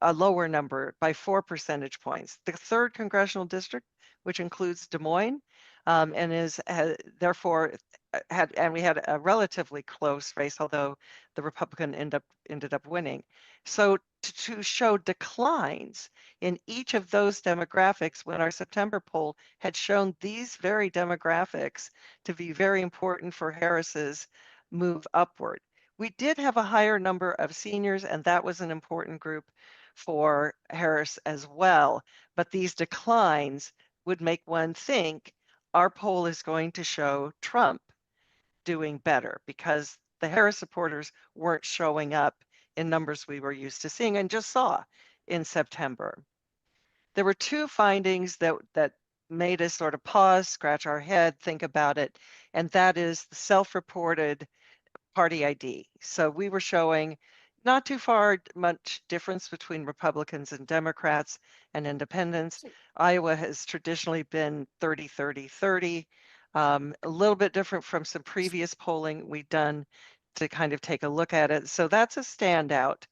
a lower number by 4 percentage points. The third congressional district, which includes Des Moines, and therefore we had a relatively close race, although the Republican ended up winning. So to show declines in each of those demographics when our September poll had shown these very demographics to be very important for Harris's move upward. We did have a higher number of seniors, and that was an important group for Harris as well. But these declines would make one think our poll is going to show Trump doing better because the Harris supporters weren't showing up in numbers we were used to seeing and just saw in September. There were two findings that made us sort of pause, scratch our head, think about it, and that is the self-reported party ID. So we were showing not too much difference between Republicans and Democrats and independents. Iowa has traditionally been 30-30-30, a little bit different from some previous polling we've done to kind of take a look at it. So that's a standout.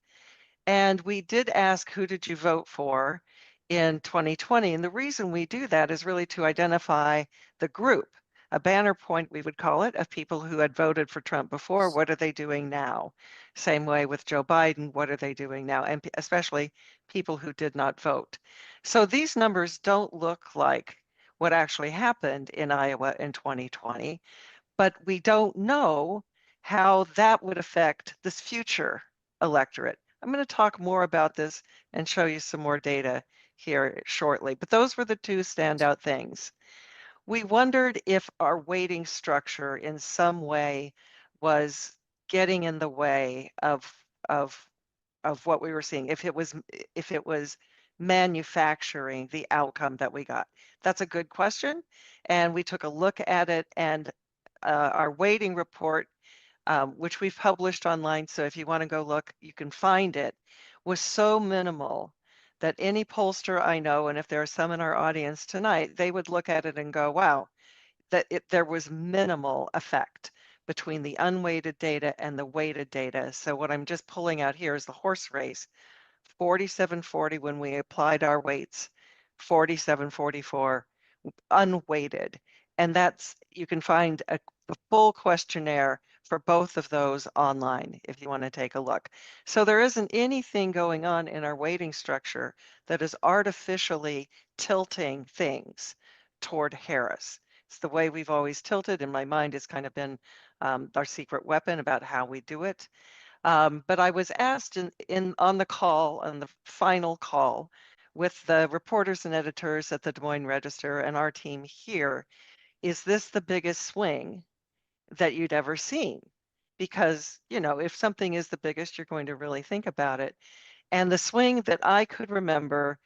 And we did ask, who did you vote for in 2020? And the reason we do that is really to identify the group, a banner point, we would call it, of people who had voted for Trump before. What are they doing now? Same way with Joe Biden, what are they doing now? And especially people who did not vote. So these numbers don't look like what actually happened in Iowa in 2020, but we don't know how that would affect this future electorate. I'm going to talk more about this and show you some more data here shortly, but those were the two standout things. We wondered if our weighting structure in some way was getting in the way of of what we were seeing, if it was manufacturing the outcome that we got. That's a good question. And we took a look at it, and our weighting report, which we've published online, so if you want to go look, you can find it, was so minimal that any pollster I know, and if there are some in our audience tonight, they would look at it and go, wow, there was minimal effect between the unweighted data and the weighted data. So what I'm just pulling out here is the horse race, 47.40 when we applied our weights, 47.44 unweighted. And you can find the full questionnaire for both of those online if you want to take a look. So there isn't anything going on in our weighting structure that is artificially tilting things toward Harris. It's the way we've always tilted. In my mind, it's kind of been our secret weapon about how we do it. But I was asked on the final call with the reporters and editors at the Des Moines Register and our team here, is this the biggest swing that you'd ever seen? Because, if something is the biggest, you're going to really think about it. And the swing that I could remember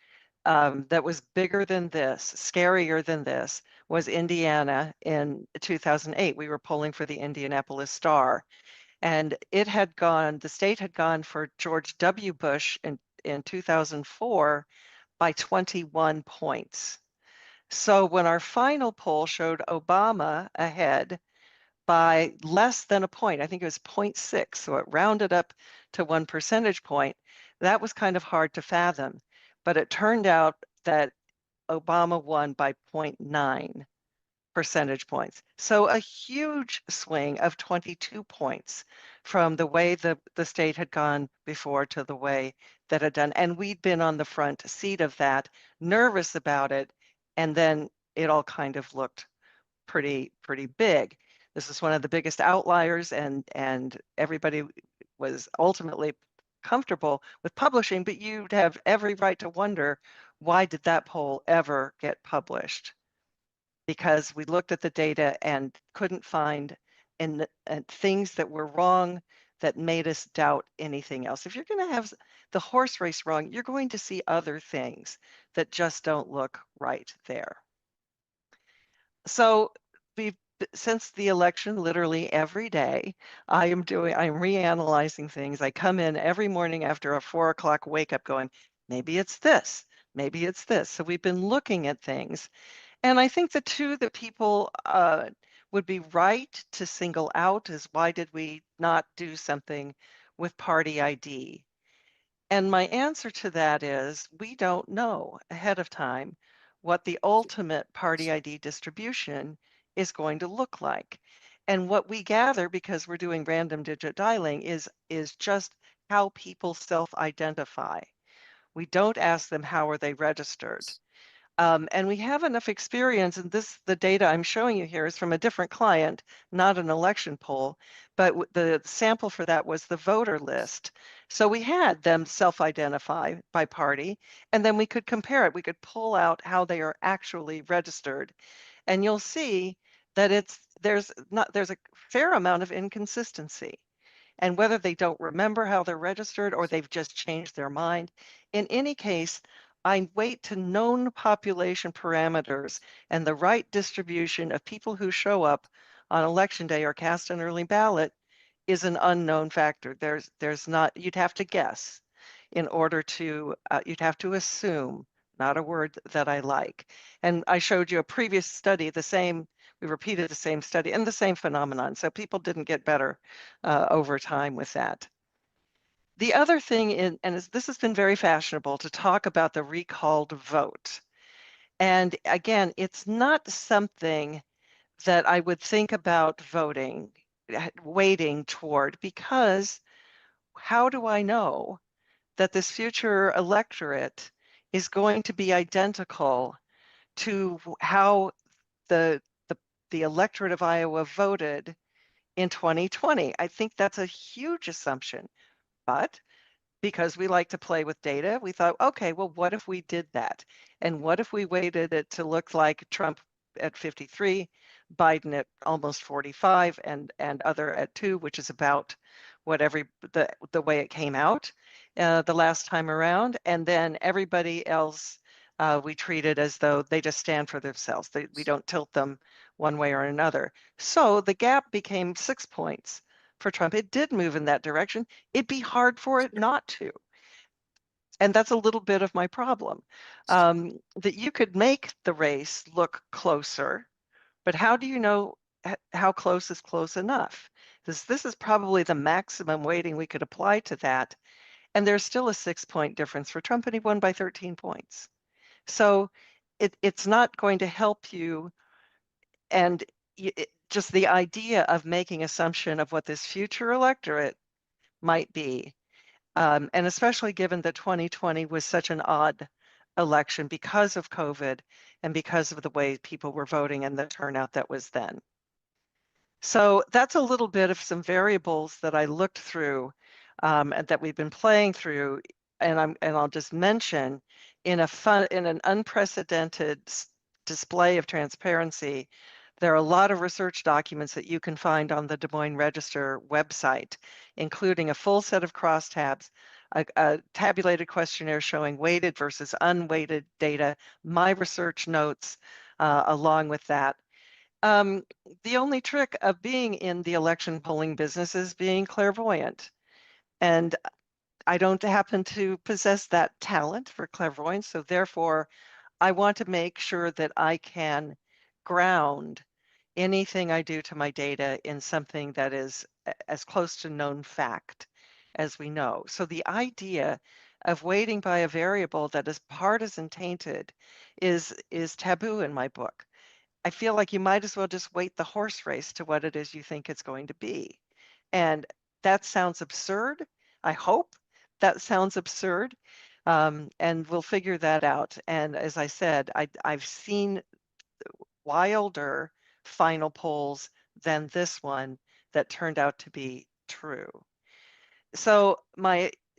that was bigger than this, scarier than this, was Indiana in 2008. We were polling for the Indianapolis Star. And the state had gone for George W. Bush in 2004 by 21 points. So when our final poll showed Obama ahead by less than a point, I think it was 0.6, so it rounded up to 1 percentage point, that was kind of hard to fathom. But it turned out that Obama won by 0.9 percentage points. So a huge swing of 22 points from the way the state had gone before to the way that it done. And we'd been on the front seat of that, nervous about it. And then it all kind of looked pretty big. This is one of the biggest outliers, and everybody was ultimately comfortable with publishing, but you'd have every right to wonder, why did that poll ever get published? Because we looked at the data and couldn't find things that were wrong that made us doubt anything else. If you're going to have the horse race wrong, you're going to see other things that just don't look right there. So since the election, literally every day, I'm reanalyzing things. I come in every morning after a 4 o'clock wake up going, maybe it's this, maybe it's this. So we've been looking at things. And I think the two that people would be right to single out is, why did we not do something with party ID? And my answer to that is, we don't know ahead of time what the ultimate party ID distribution is going to look like. And what we gather, because we're doing random digit dialing, is just how people self-identify. We don't ask them how are they registered. And we have enough experience, and the data I'm showing you here is from a different client, not an election poll, but the sample for that was the voter list. So we had them self-identify by party, and then we could compare it. We could pull out how they are actually registered. And you'll see that there's a fair amount of inconsistency. And whether they don't remember how they're registered or they've just changed their mind, in any case, I weight to known population parameters, and the right distribution of people who show up on election day or cast an early ballot is an unknown factor. There's not, you'd have to guess in order to, you'd have to assume, not a word that I like. And I showed you a previous study, we repeated the same study and the same phenomenon. So people didn't get better over time with that. The other thing, this has been very fashionable to talk about the recalled vote. And again, it's not something that I would think about weighting toward, because how do I know that this future electorate is going to be identical to how the electorate of Iowa voted in 2020? I think that's a huge assumption. But because we like to play with data, we thought, okay, well, what if we did that? And what if we weighted it to look like Trump at 53, Biden at almost 45, and other at 2, which is about the way it came out the last time around, and then everybody else we treated as though they just stand for themselves. We don't tilt them one way or another. So the gap became 6 points for Trump. It did move in that direction. It'd be hard for it not to. And that's a little bit of my problem, that you could make the race look closer, but how do you know how close is close enough? This is probably the maximum weighting we could apply to that. And there's still a 6-point difference for Trump, and he won by 13 points. So it's not going to help you. And just the idea of making assumption of what this future electorate might be, and especially given that 2020 was such an odd election because of COVID and because of the way people were voting and the turnout that was then. So that's a little bit of some variables that I looked through and that we've been playing through, and I'll just mention in an unprecedented display of transparency. There are a lot of research documents that you can find on the Des Moines Register website, including a full set of crosstabs, a tabulated questionnaire showing weighted versus unweighted data, my research notes along with that. The only trick of being in the election polling business is being clairvoyant. And I don't happen to possess that talent for clairvoyance. So therefore, I want to make sure that I can ground anything I do to my data in something that is as close to known fact as we know. So the idea of weighting by a variable that is partisan tainted is taboo in my book. I feel like you might as well just weight the horse race to what it is you think it's going to be. And that sounds absurd. I hope that sounds absurd. And we'll figure that out. And as I said, I've seen wilder final polls than this one that turned out to be true. So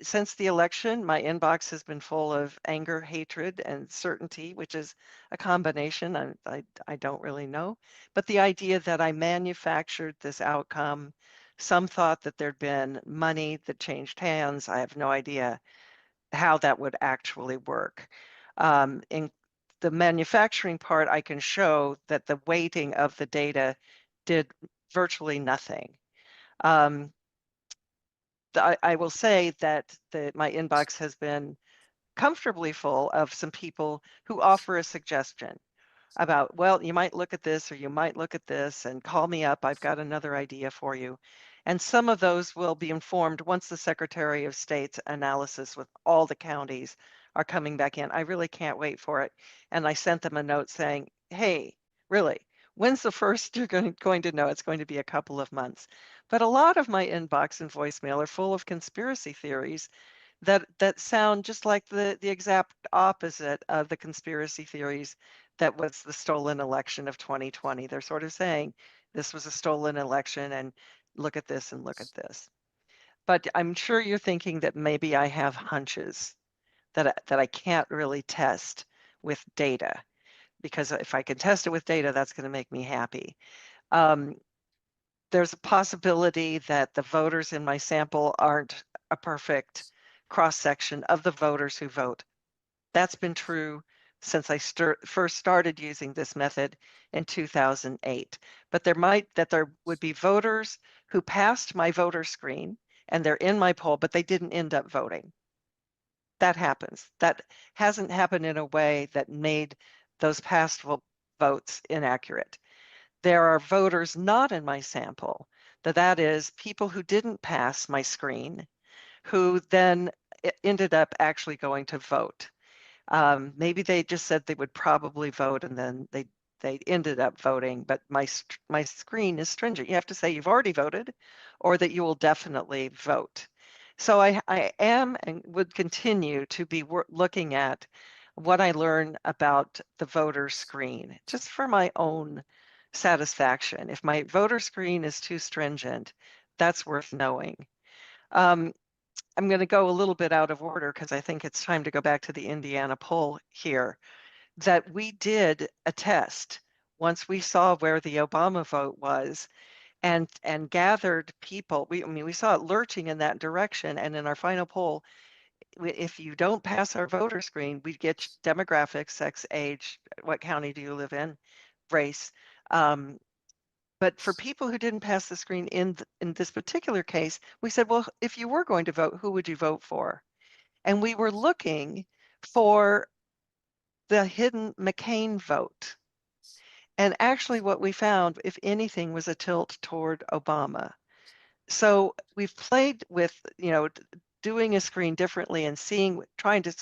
since the election, my inbox has been full of anger, hatred, and certainty, which is a combination. I don't really know. But the idea that I manufactured this outcome, some thought that there'd been money that changed hands. I have no idea how that would actually work. In the manufacturing part, I can show that the weighting of the data did virtually nothing. I will say that my inbox has been comfortably full of some people who offer a suggestion about, well, you might look at this or you might look at this and call me up. I've got another idea for you. And some of those will be informed once the Secretary of State's analysis with all the counties are coming back in. I really can't wait for it. And I sent them a note saying, hey, really, when's the first you're going to know? It's going to be a couple of months. But a lot of my inbox and voicemail are full of conspiracy theories that sound just like the exact opposite of the conspiracy theories that was the stolen election of 2020. They're sort of saying this was a stolen election and look at this and look at this. But I'm sure you're thinking that maybe I have hunches that I can't really test with data, because if I can test it with data, that's going to make me happy. There's a possibility that the voters in my sample aren't a perfect cross-section of the voters who vote. That's been true since I first started using this method in 2008. But there would be voters who passed my voter screen and they're in my poll, but they didn't end up voting. That happens. That hasn't happened in a way that made those past votes inaccurate. There are voters not in my sample, that is people who didn't pass my screen, who then ended up actually going to vote. Maybe they just said they would probably vote and then they ended up voting, but my screen is stringent. You have to say you've already voted or that you will definitely vote. So I am and would continue to be looking at what I learn about the voter screen, just for my own satisfaction. If my voter screen is too stringent, that's worth knowing. I'm going to go a little bit out of order because I think it's time to go back to the Indiana poll here, that we did a test once we saw where the Obama vote was. and gathered people. I mean, we saw it lurching in that direction. And in our final poll, if you don't pass our voter screen, we get demographics, sex, age, what county do you live in, race. But for people who didn't pass the screen in this particular case, we said, well, if you were going to vote, who would you vote for? And we were looking for the hidden McCain vote. And actually what we found, if anything, was a tilt toward Obama. So we've played with, doing a screen differently and trying to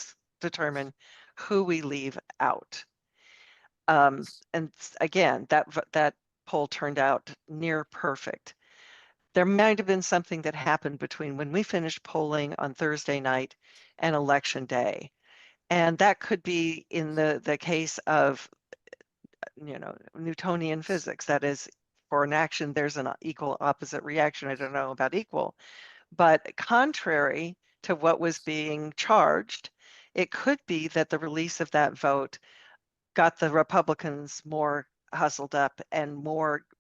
determine who we leave out. And again, that poll turned out near perfect. There might have been something that happened between when we finished polling on Thursday night and election day. And that could be in the case of, Newtonian physics. That is, for an action, there's an equal opposite reaction. I don't know about equal, but contrary to what was being charged, it could be that the release of that vote got the Republicans more hustled up and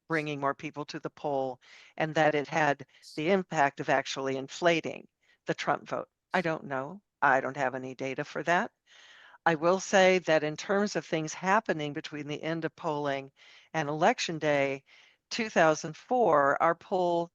bringing more people to the poll, and that it had the impact of actually inflating the Trump vote. I don't know. I don't have any data for that. I will say that in terms of things happening between the end of polling and election day, 2004, our poll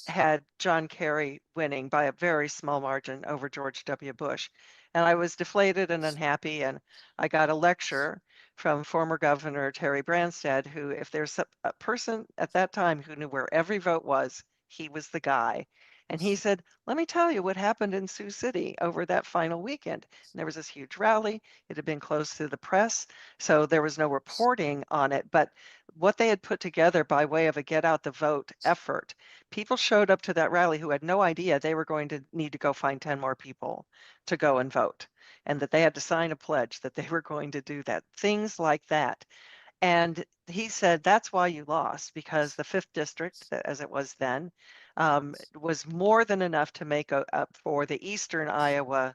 had John Kerry winning by a very small margin over George W. Bush. And I was deflated and unhappy. And I got a lecture from former Governor Terry Branstad, who, if there's a person at that time who knew where every vote was, he was the guy. And he said, let me tell you what happened in Sioux City over that final weekend. And there was this huge rally. It had been closed to the press, so there was no reporting on it. But what they had put together by way of a get out the vote effort, people showed up to that rally who had no idea they were going to need to go find 10 more people to go and vote, and that they had to sign a pledge that they were going to do that. Things like that. And he said, that's why you lost, because the 5th district, as it was then, was more than enough to make up for the Eastern Iowa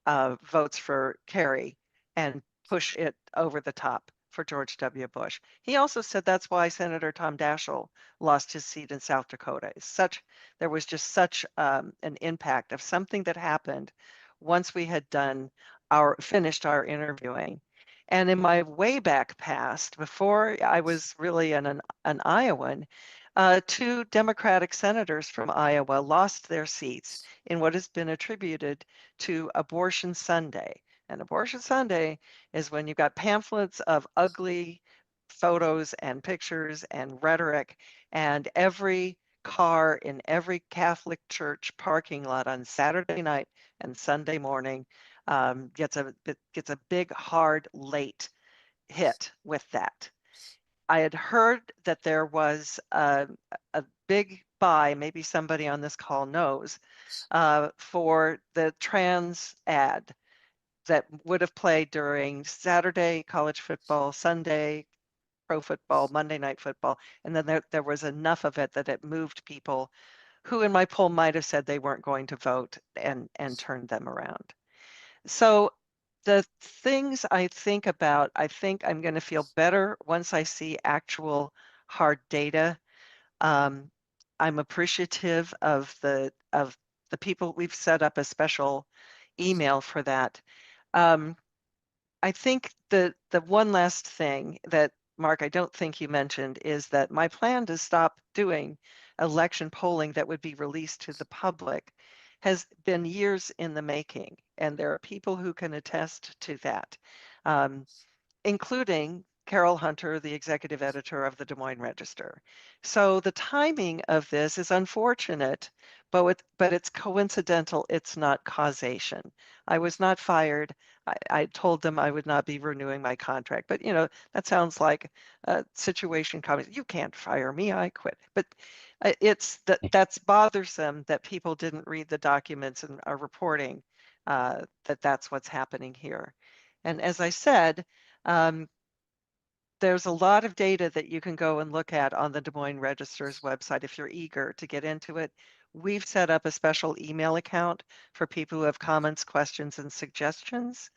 votes for Kerry and push it over the top for George W. Bush. He also said that's why Senator Tom Daschle lost his seat in South Dakota. There was just such an impact of something that happened once we had finished our interviewing. And in my way back past, before I was really an Iowan, 2 Democratic senators from Iowa lost their seats in what has been attributed to Abortion Sunday. And Abortion Sunday is when you've got pamphlets of ugly photos and pictures and rhetoric, and every car in every Catholic church parking lot on Saturday night and Sunday morning gets a big, hard, late hit with that. I had heard that there was a big buy, maybe somebody on this call knows, for the trans ad that would have played during Saturday college football, Sunday pro football, Monday night football, and then there was enough of it that it moved people who in my poll might have said they weren't going to vote and turned them around. So the things I think about, I think I'm going to feel better once I see actual hard data. I'm appreciative of the people. We've set up a special email for that. I think the one last thing that, Mark, I don't think you mentioned is that my plan to stop doing election polling that would be released to the public has been years in the making, and there are people who can attest to that, including Carol Hunter, the executive editor of the Des Moines Register. So the timing of this is unfortunate, but it's coincidental. It's not causation. I was not fired. I told them I would not be renewing my contract, but that sounds like a situation coming. You can't fire me. I quit. But that's bothersome that people didn't read the documents and are reporting that's what's happening here. And as I said, there's a lot of data that you can go and look at on the Des Moines Register's website if you're eager to get into it. We've set up a special email account for people who have comments, questions, and suggestions.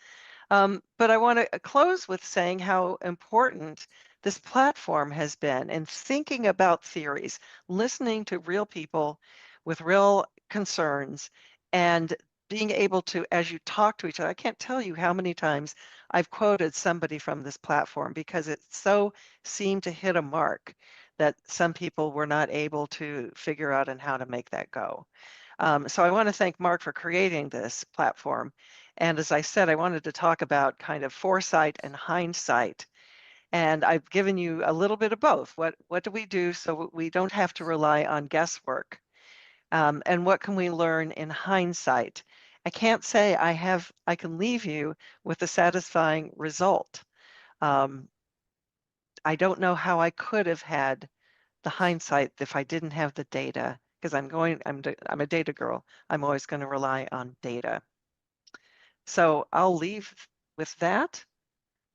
But I want to close with saying how important this platform has been in thinking about theories, listening to real people with real concerns, and being able to, as you talk to each other, I can't tell you how many times I've quoted somebody from this platform because it so seemed to hit a mark that some people were not able to figure out and how to make that go. So I want to thank Mark for creating this platform. And as I said, I wanted to talk about kind of foresight and hindsight. And I've given you a little bit of both. What do we do so we don't have to rely on guesswork? And what can we learn in hindsight? I can't say I can leave you with a satisfying result. I don't know how I could have had the hindsight if I didn't have the data, because I'm a data girl. I'm always going to rely on data. So I'll leave with that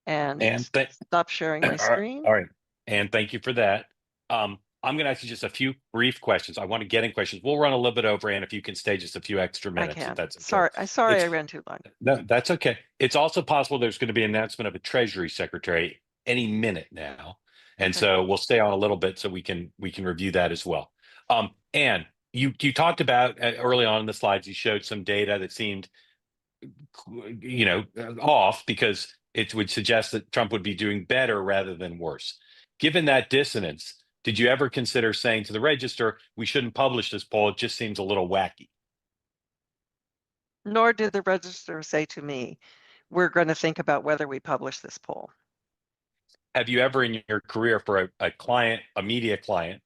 and And stop sharing my screen. all right. And thank you for that. I'm going to ask you just a few brief questions. I want to get in questions. We'll run a little bit over, and if you can stay just a few extra I minutes, if can. that's okay. Sorry, I It's ran too long. No, that's okay. It's also possible there's going to be an announcement of a Treasury Secretary any minute now, and Okay. so we'll stay on a little bit so we can review that as well. And you talked about early on in the slides, you showed some data that seemed, off because it would suggest that Trump would be doing better rather than worse. Given that dissonance, did you ever consider saying to the Register, we shouldn't publish this poll? It just seems a little wacky. Nor did the Register say to me, we're going to think about whether we publish this poll. Have you ever in your career for a client, a media client,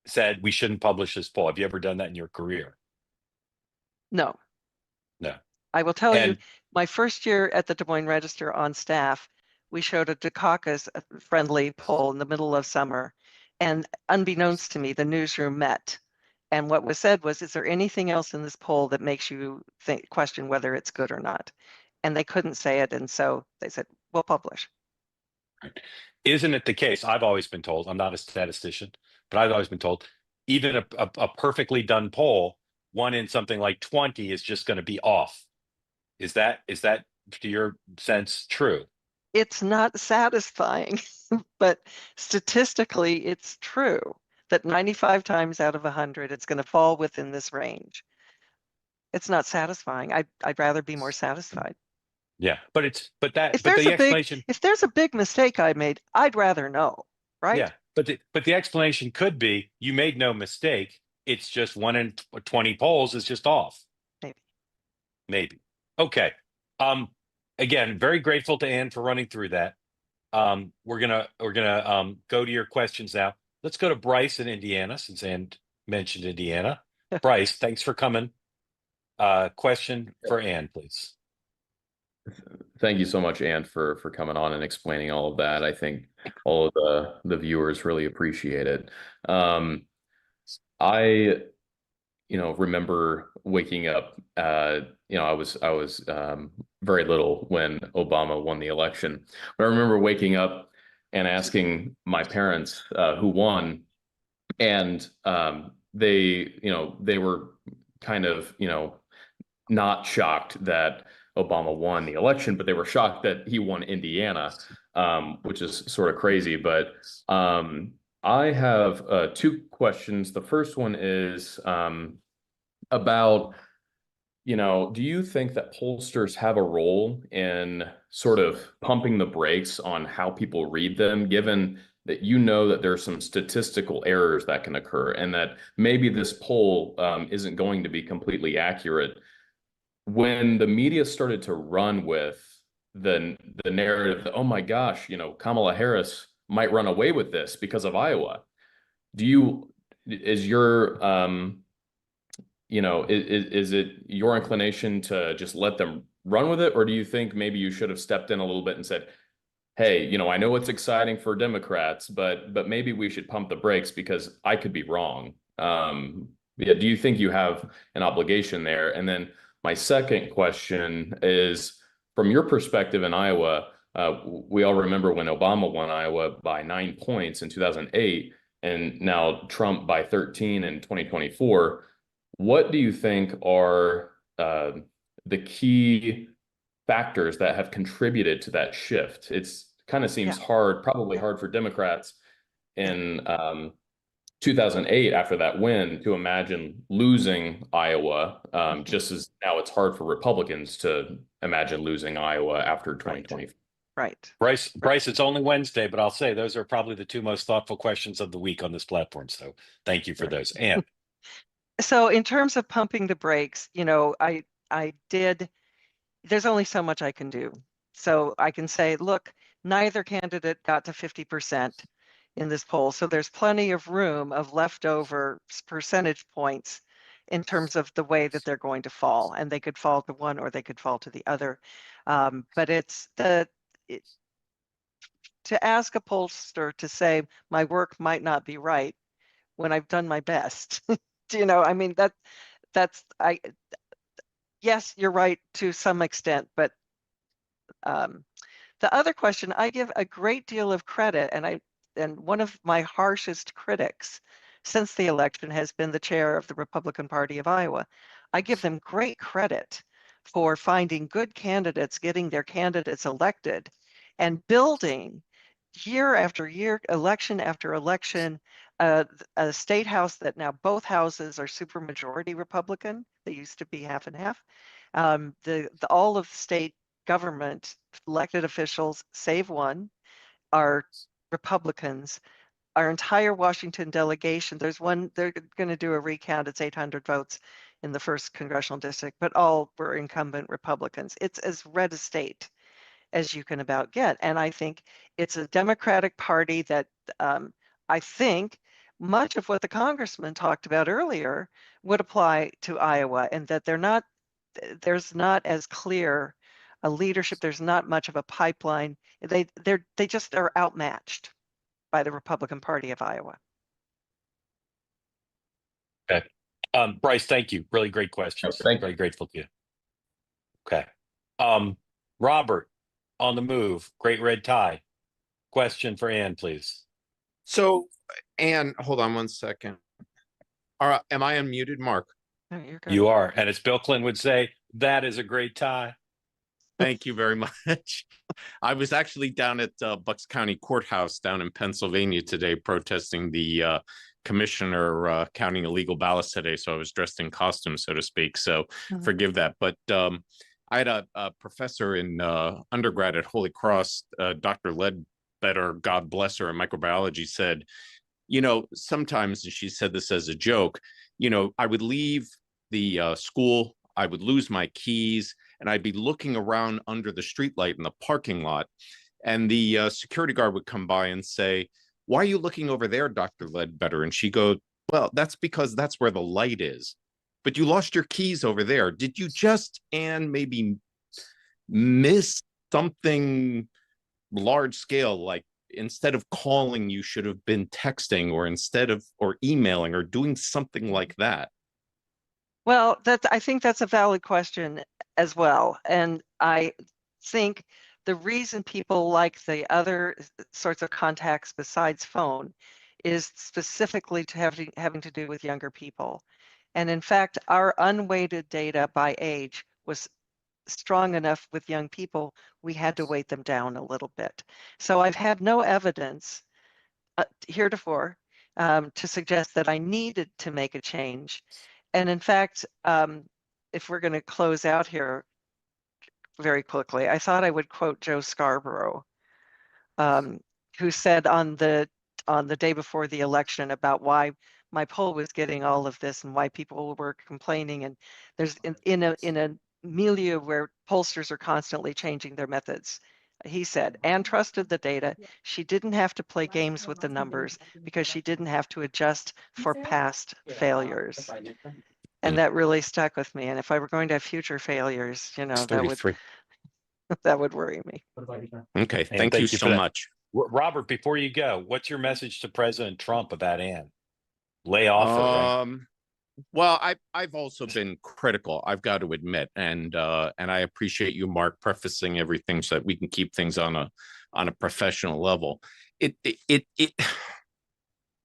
said we shouldn't publish this poll? Have you ever done that in your career? No. No. I will tell you, And my first year at the Des Moines Register on staff, we showed a Dukakis friendly poll in the middle of summer. And unbeknownst to me, the newsroom met. And what was said was, is there anything else in this poll that makes you question whether it's good or not? And they couldn't say it. And so they said, we'll publish. isn't it the case? I've always been told, I'm not a statistician, but I've always been told, even a perfectly done poll, one in something like 20 is just going to be off. Is that to your sense true? It's not satisfying, but statistically it's true that 95 times out of 100, it's going to fall within this range. It's not satisfying. I'd rather be more satisfied. Yeah, but If the there's explanation, if there's a big mistake I made, I'd rather know, right? yeah, but the explanation could be you made no mistake. It's just 1 in 20 polls is just off. Maybe. Okay. Again, very grateful to Ann for running through that. We're gonna go to your questions now. Let's go to Bryce in Indiana, since Ann mentioned Indiana. Bryce, thanks for coming. Question for Ann, please. Thank you so much, Ann, for coming on and explaining all of that. I think all of the viewers really appreciate it. I remember waking up. I was very little when Obama won the election, but I remember waking up and asking my parents who won, and they were kind of not shocked that Obama won the election, but they were shocked that he won Indiana, which is sort of crazy. But I have two questions. The first one is about, do you think that pollsters have a role in sort of pumping the brakes on how people read them, given that that there's some statistical errors that can occur and that maybe this poll isn't going to be completely accurate? When the media started to run with the narrative that, oh my gosh, Kamala Harris might run away with this because of Iowa, is it your inclination to just let them run with it? Or do you think maybe you should have stepped in a little bit and said, hey, I know it's exciting for Democrats, but maybe we should pump the brakes because I could be wrong. Do you think you have an obligation there? And then my second question is, from your perspective in Iowa, we all remember when Obama won Iowa by 9 points in 2008, and now Trump by 13 in 2024. What do you think are the key factors that have contributed to that shift? It's kind of seems Yeah. hard, probably hard for Democrats in 2008 after that win to imagine losing Iowa, just as now it's hard for Republicans to imagine losing Iowa after 2020. Right. Bryce, it's only Wednesday, but I'll say those are probably the two most thoughtful questions of the week on this platform. So thank you for those. Ann. So in terms of pumping the brakes, there's only so much I can do. So I can say, look, neither candidate got to 50% in this poll. So there's plenty of room of leftover percentage points in terms of the way that they're going to fall. And they could fall to one or they could fall to the other. But to ask a pollster to say my work might not be right when I've done my best, I mean, yes, you're right to some extent, but the other question, I give a great deal of credit, and one of my harshest critics since the election has been the chair of the Republican Party of Iowa. I give them great credit for finding good candidates, getting their candidates elected, and building year after year, election after election, a state house that now both houses are supermajority Republican. They used to be half and half. All of the state government elected officials, save one, are Republicans. Our entire Washington delegation, they're going to do a recount. It's 800 votes in the first congressional district, but all were incumbent Republicans. It's as red a state as you can about get. And I think it's a Democratic Party that I think much of what the congressman talked about earlier would apply to Iowa, and that there's not as clear a leadership. There's not much of a pipeline. They just are outmatched by the Republican Party of Iowa. Okay. Bryce, thank you. Really great questions. Thank you. Very grateful to you. Okay. Robert, on the move, great red tie. Question for Ann, please. So, Ann, hold on one second. Am I unmuted, Mark? Oh, you're good. You are. And as Bill Clinton would say, that is a great tie. Thank you very much. I was actually down at Bucks County Courthouse down in Pennsylvania today protesting the commissioner counting illegal ballots today. So I was dressed in costume, so to speak. So forgive that. But I had a professor in undergrad at Holy Cross, Dr. Ledbetter, God bless her, in microbiology, said, sometimes, and she said this as a joke, I would leave the school, I would lose my keys, and I'd be looking around under the streetlight in the parking lot, and the security guard would come by and say, "Why are you looking over there, Dr. Ledbetter?" And she go, "Well, that's because that's where the light is. But you lost your keys over there. Did you just, and maybe miss something large scale, like instead of calling, you should have been texting, or emailing or doing something like that?" Well, I think that's a valid question as well. And I think the reason people like the other sorts of contacts besides phone is specifically to having to do with younger people. And in fact, our unweighted data by age was strong enough with young people, we had to weight them down a little bit. So I've had no evidence heretofore to suggest that I needed to make a change. And in fact, if we're going to close out here very quickly, I thought I would quote Joe Scarborough, who said on the day before the election about why my poll was getting all of this and why people were complaining. And there's in a milieu where pollsters are constantly changing their methods. He said, Ann trusted the data. She didn't have to play games with the numbers because she didn't have to adjust for past failures. And that really stuck with me. And if I were going to have future failures, that would worry me. Okay, And thank you so much. Robert, before you go, what's your message to President Trump about Ann? Lay off her, right? Well, I've also been critical, I've got to admit, and I appreciate you, Mark, prefacing everything so that we can keep things on a professional level.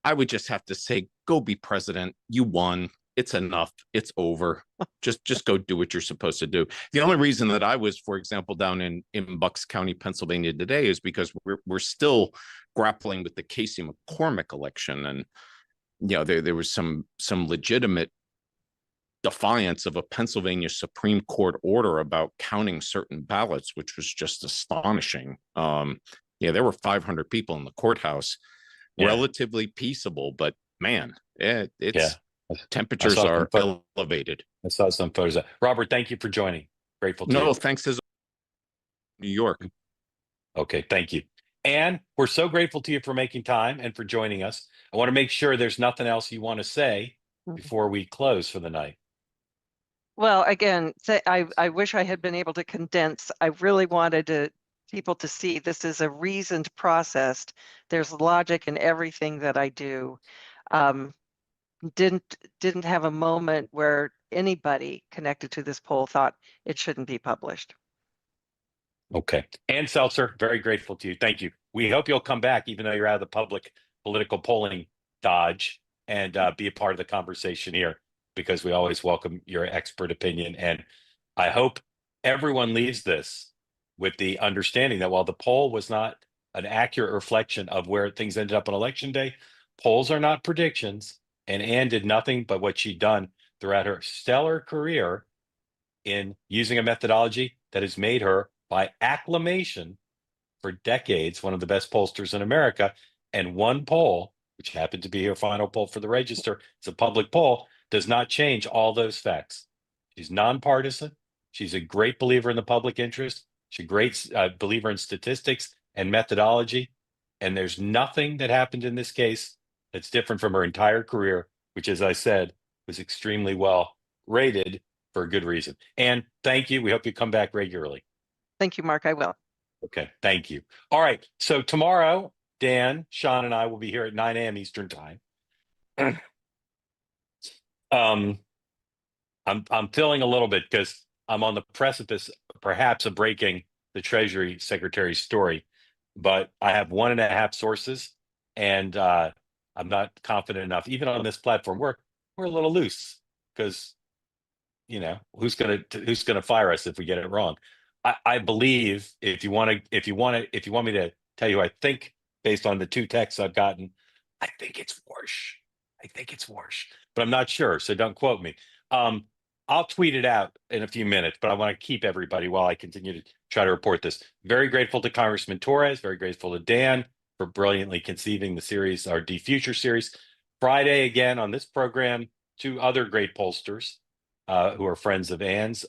I would just have to say, go be president. You won. it's enough. It's over. Just go do what you're supposed to do. The only reason that I was, for example, down in Bucks County, Pennsylvania today is because we're still grappling with the Casey McCormick election, and there was some legitimate defiance of a Pennsylvania Supreme Court order about counting certain ballots, which was just astonishing. There were 500 people in the courthouse, relatively peaceable, but man, it's temperatures are elevated. I saw some photos. Robert, thank you for joining. Grateful to you. No, thanks as New York. Okay, thank you. Ann, we're so grateful to you for making time and for joining us. I want to make sure there's nothing else you want to say before we close for the night. Well, again, I wish I had been able to condense. I really wanted people to see this is a reasoned process. There's logic in everything that I do. Didn't have a moment where anybody connected to this poll thought it shouldn't be published. Okay. Ann Seltzer, very grateful to you. Thank you. We hope you'll come back, even though you're out of the public political polling dodge, and be a part of the conversation here, because we always welcome your expert opinion. And I hope everyone leaves this with the understanding that while the poll was not an accurate reflection of where things ended up on election day, polls are not predictions. And Ann did nothing but what she'd done throughout her stellar career in using a methodology that has made her, by acclamation for decades, one of the best pollsters in America. And one poll, which happened to be her final poll for the Register, it's a public poll, does not change all those facts. She's nonpartisan. She's a great believer in the public interest. She's a great believer in statistics and methodology. And there's nothing that happened in this case that's different from her entire career, which, as I said, was extremely well rated for a good reason. And thank you. We hope you come back regularly. Thank you, Mark. I will. Okay. Thank you. All right. So tomorrow, Dan, Sean, and I will be here at 9 a.m. Eastern time. I'm feeling a little bit, because I'm on the precipice, perhaps, of breaking the Treasury Secretary's story, but I have 1.5 sources, and I'm not confident enough. Even on this platform, we're a little loose, because who's gonna fire us if we get it wrong? I believe if you want me to tell you, I think based on the 2 texts I've gotten, I think it's Warsh, but I'm not sure, so don't quote me. I'll tweet it out in a few minutes, but I want to keep everybody while I continue to try to report this. Very grateful to Congressman Torres, very grateful to Dan for brilliantly conceiving the series, our D Future series. Friday, again, on this program, 2 other great pollsters who are friends of Ann's,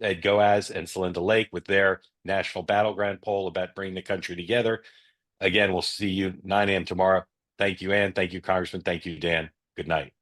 Ed Goaz and Celinda Lake, with their national battleground poll about bringing the country together. Again, we'll see you 9 a.m. tomorrow. Thank you, Ann. Thank you, Congressman. Thank you, Dan. Good night.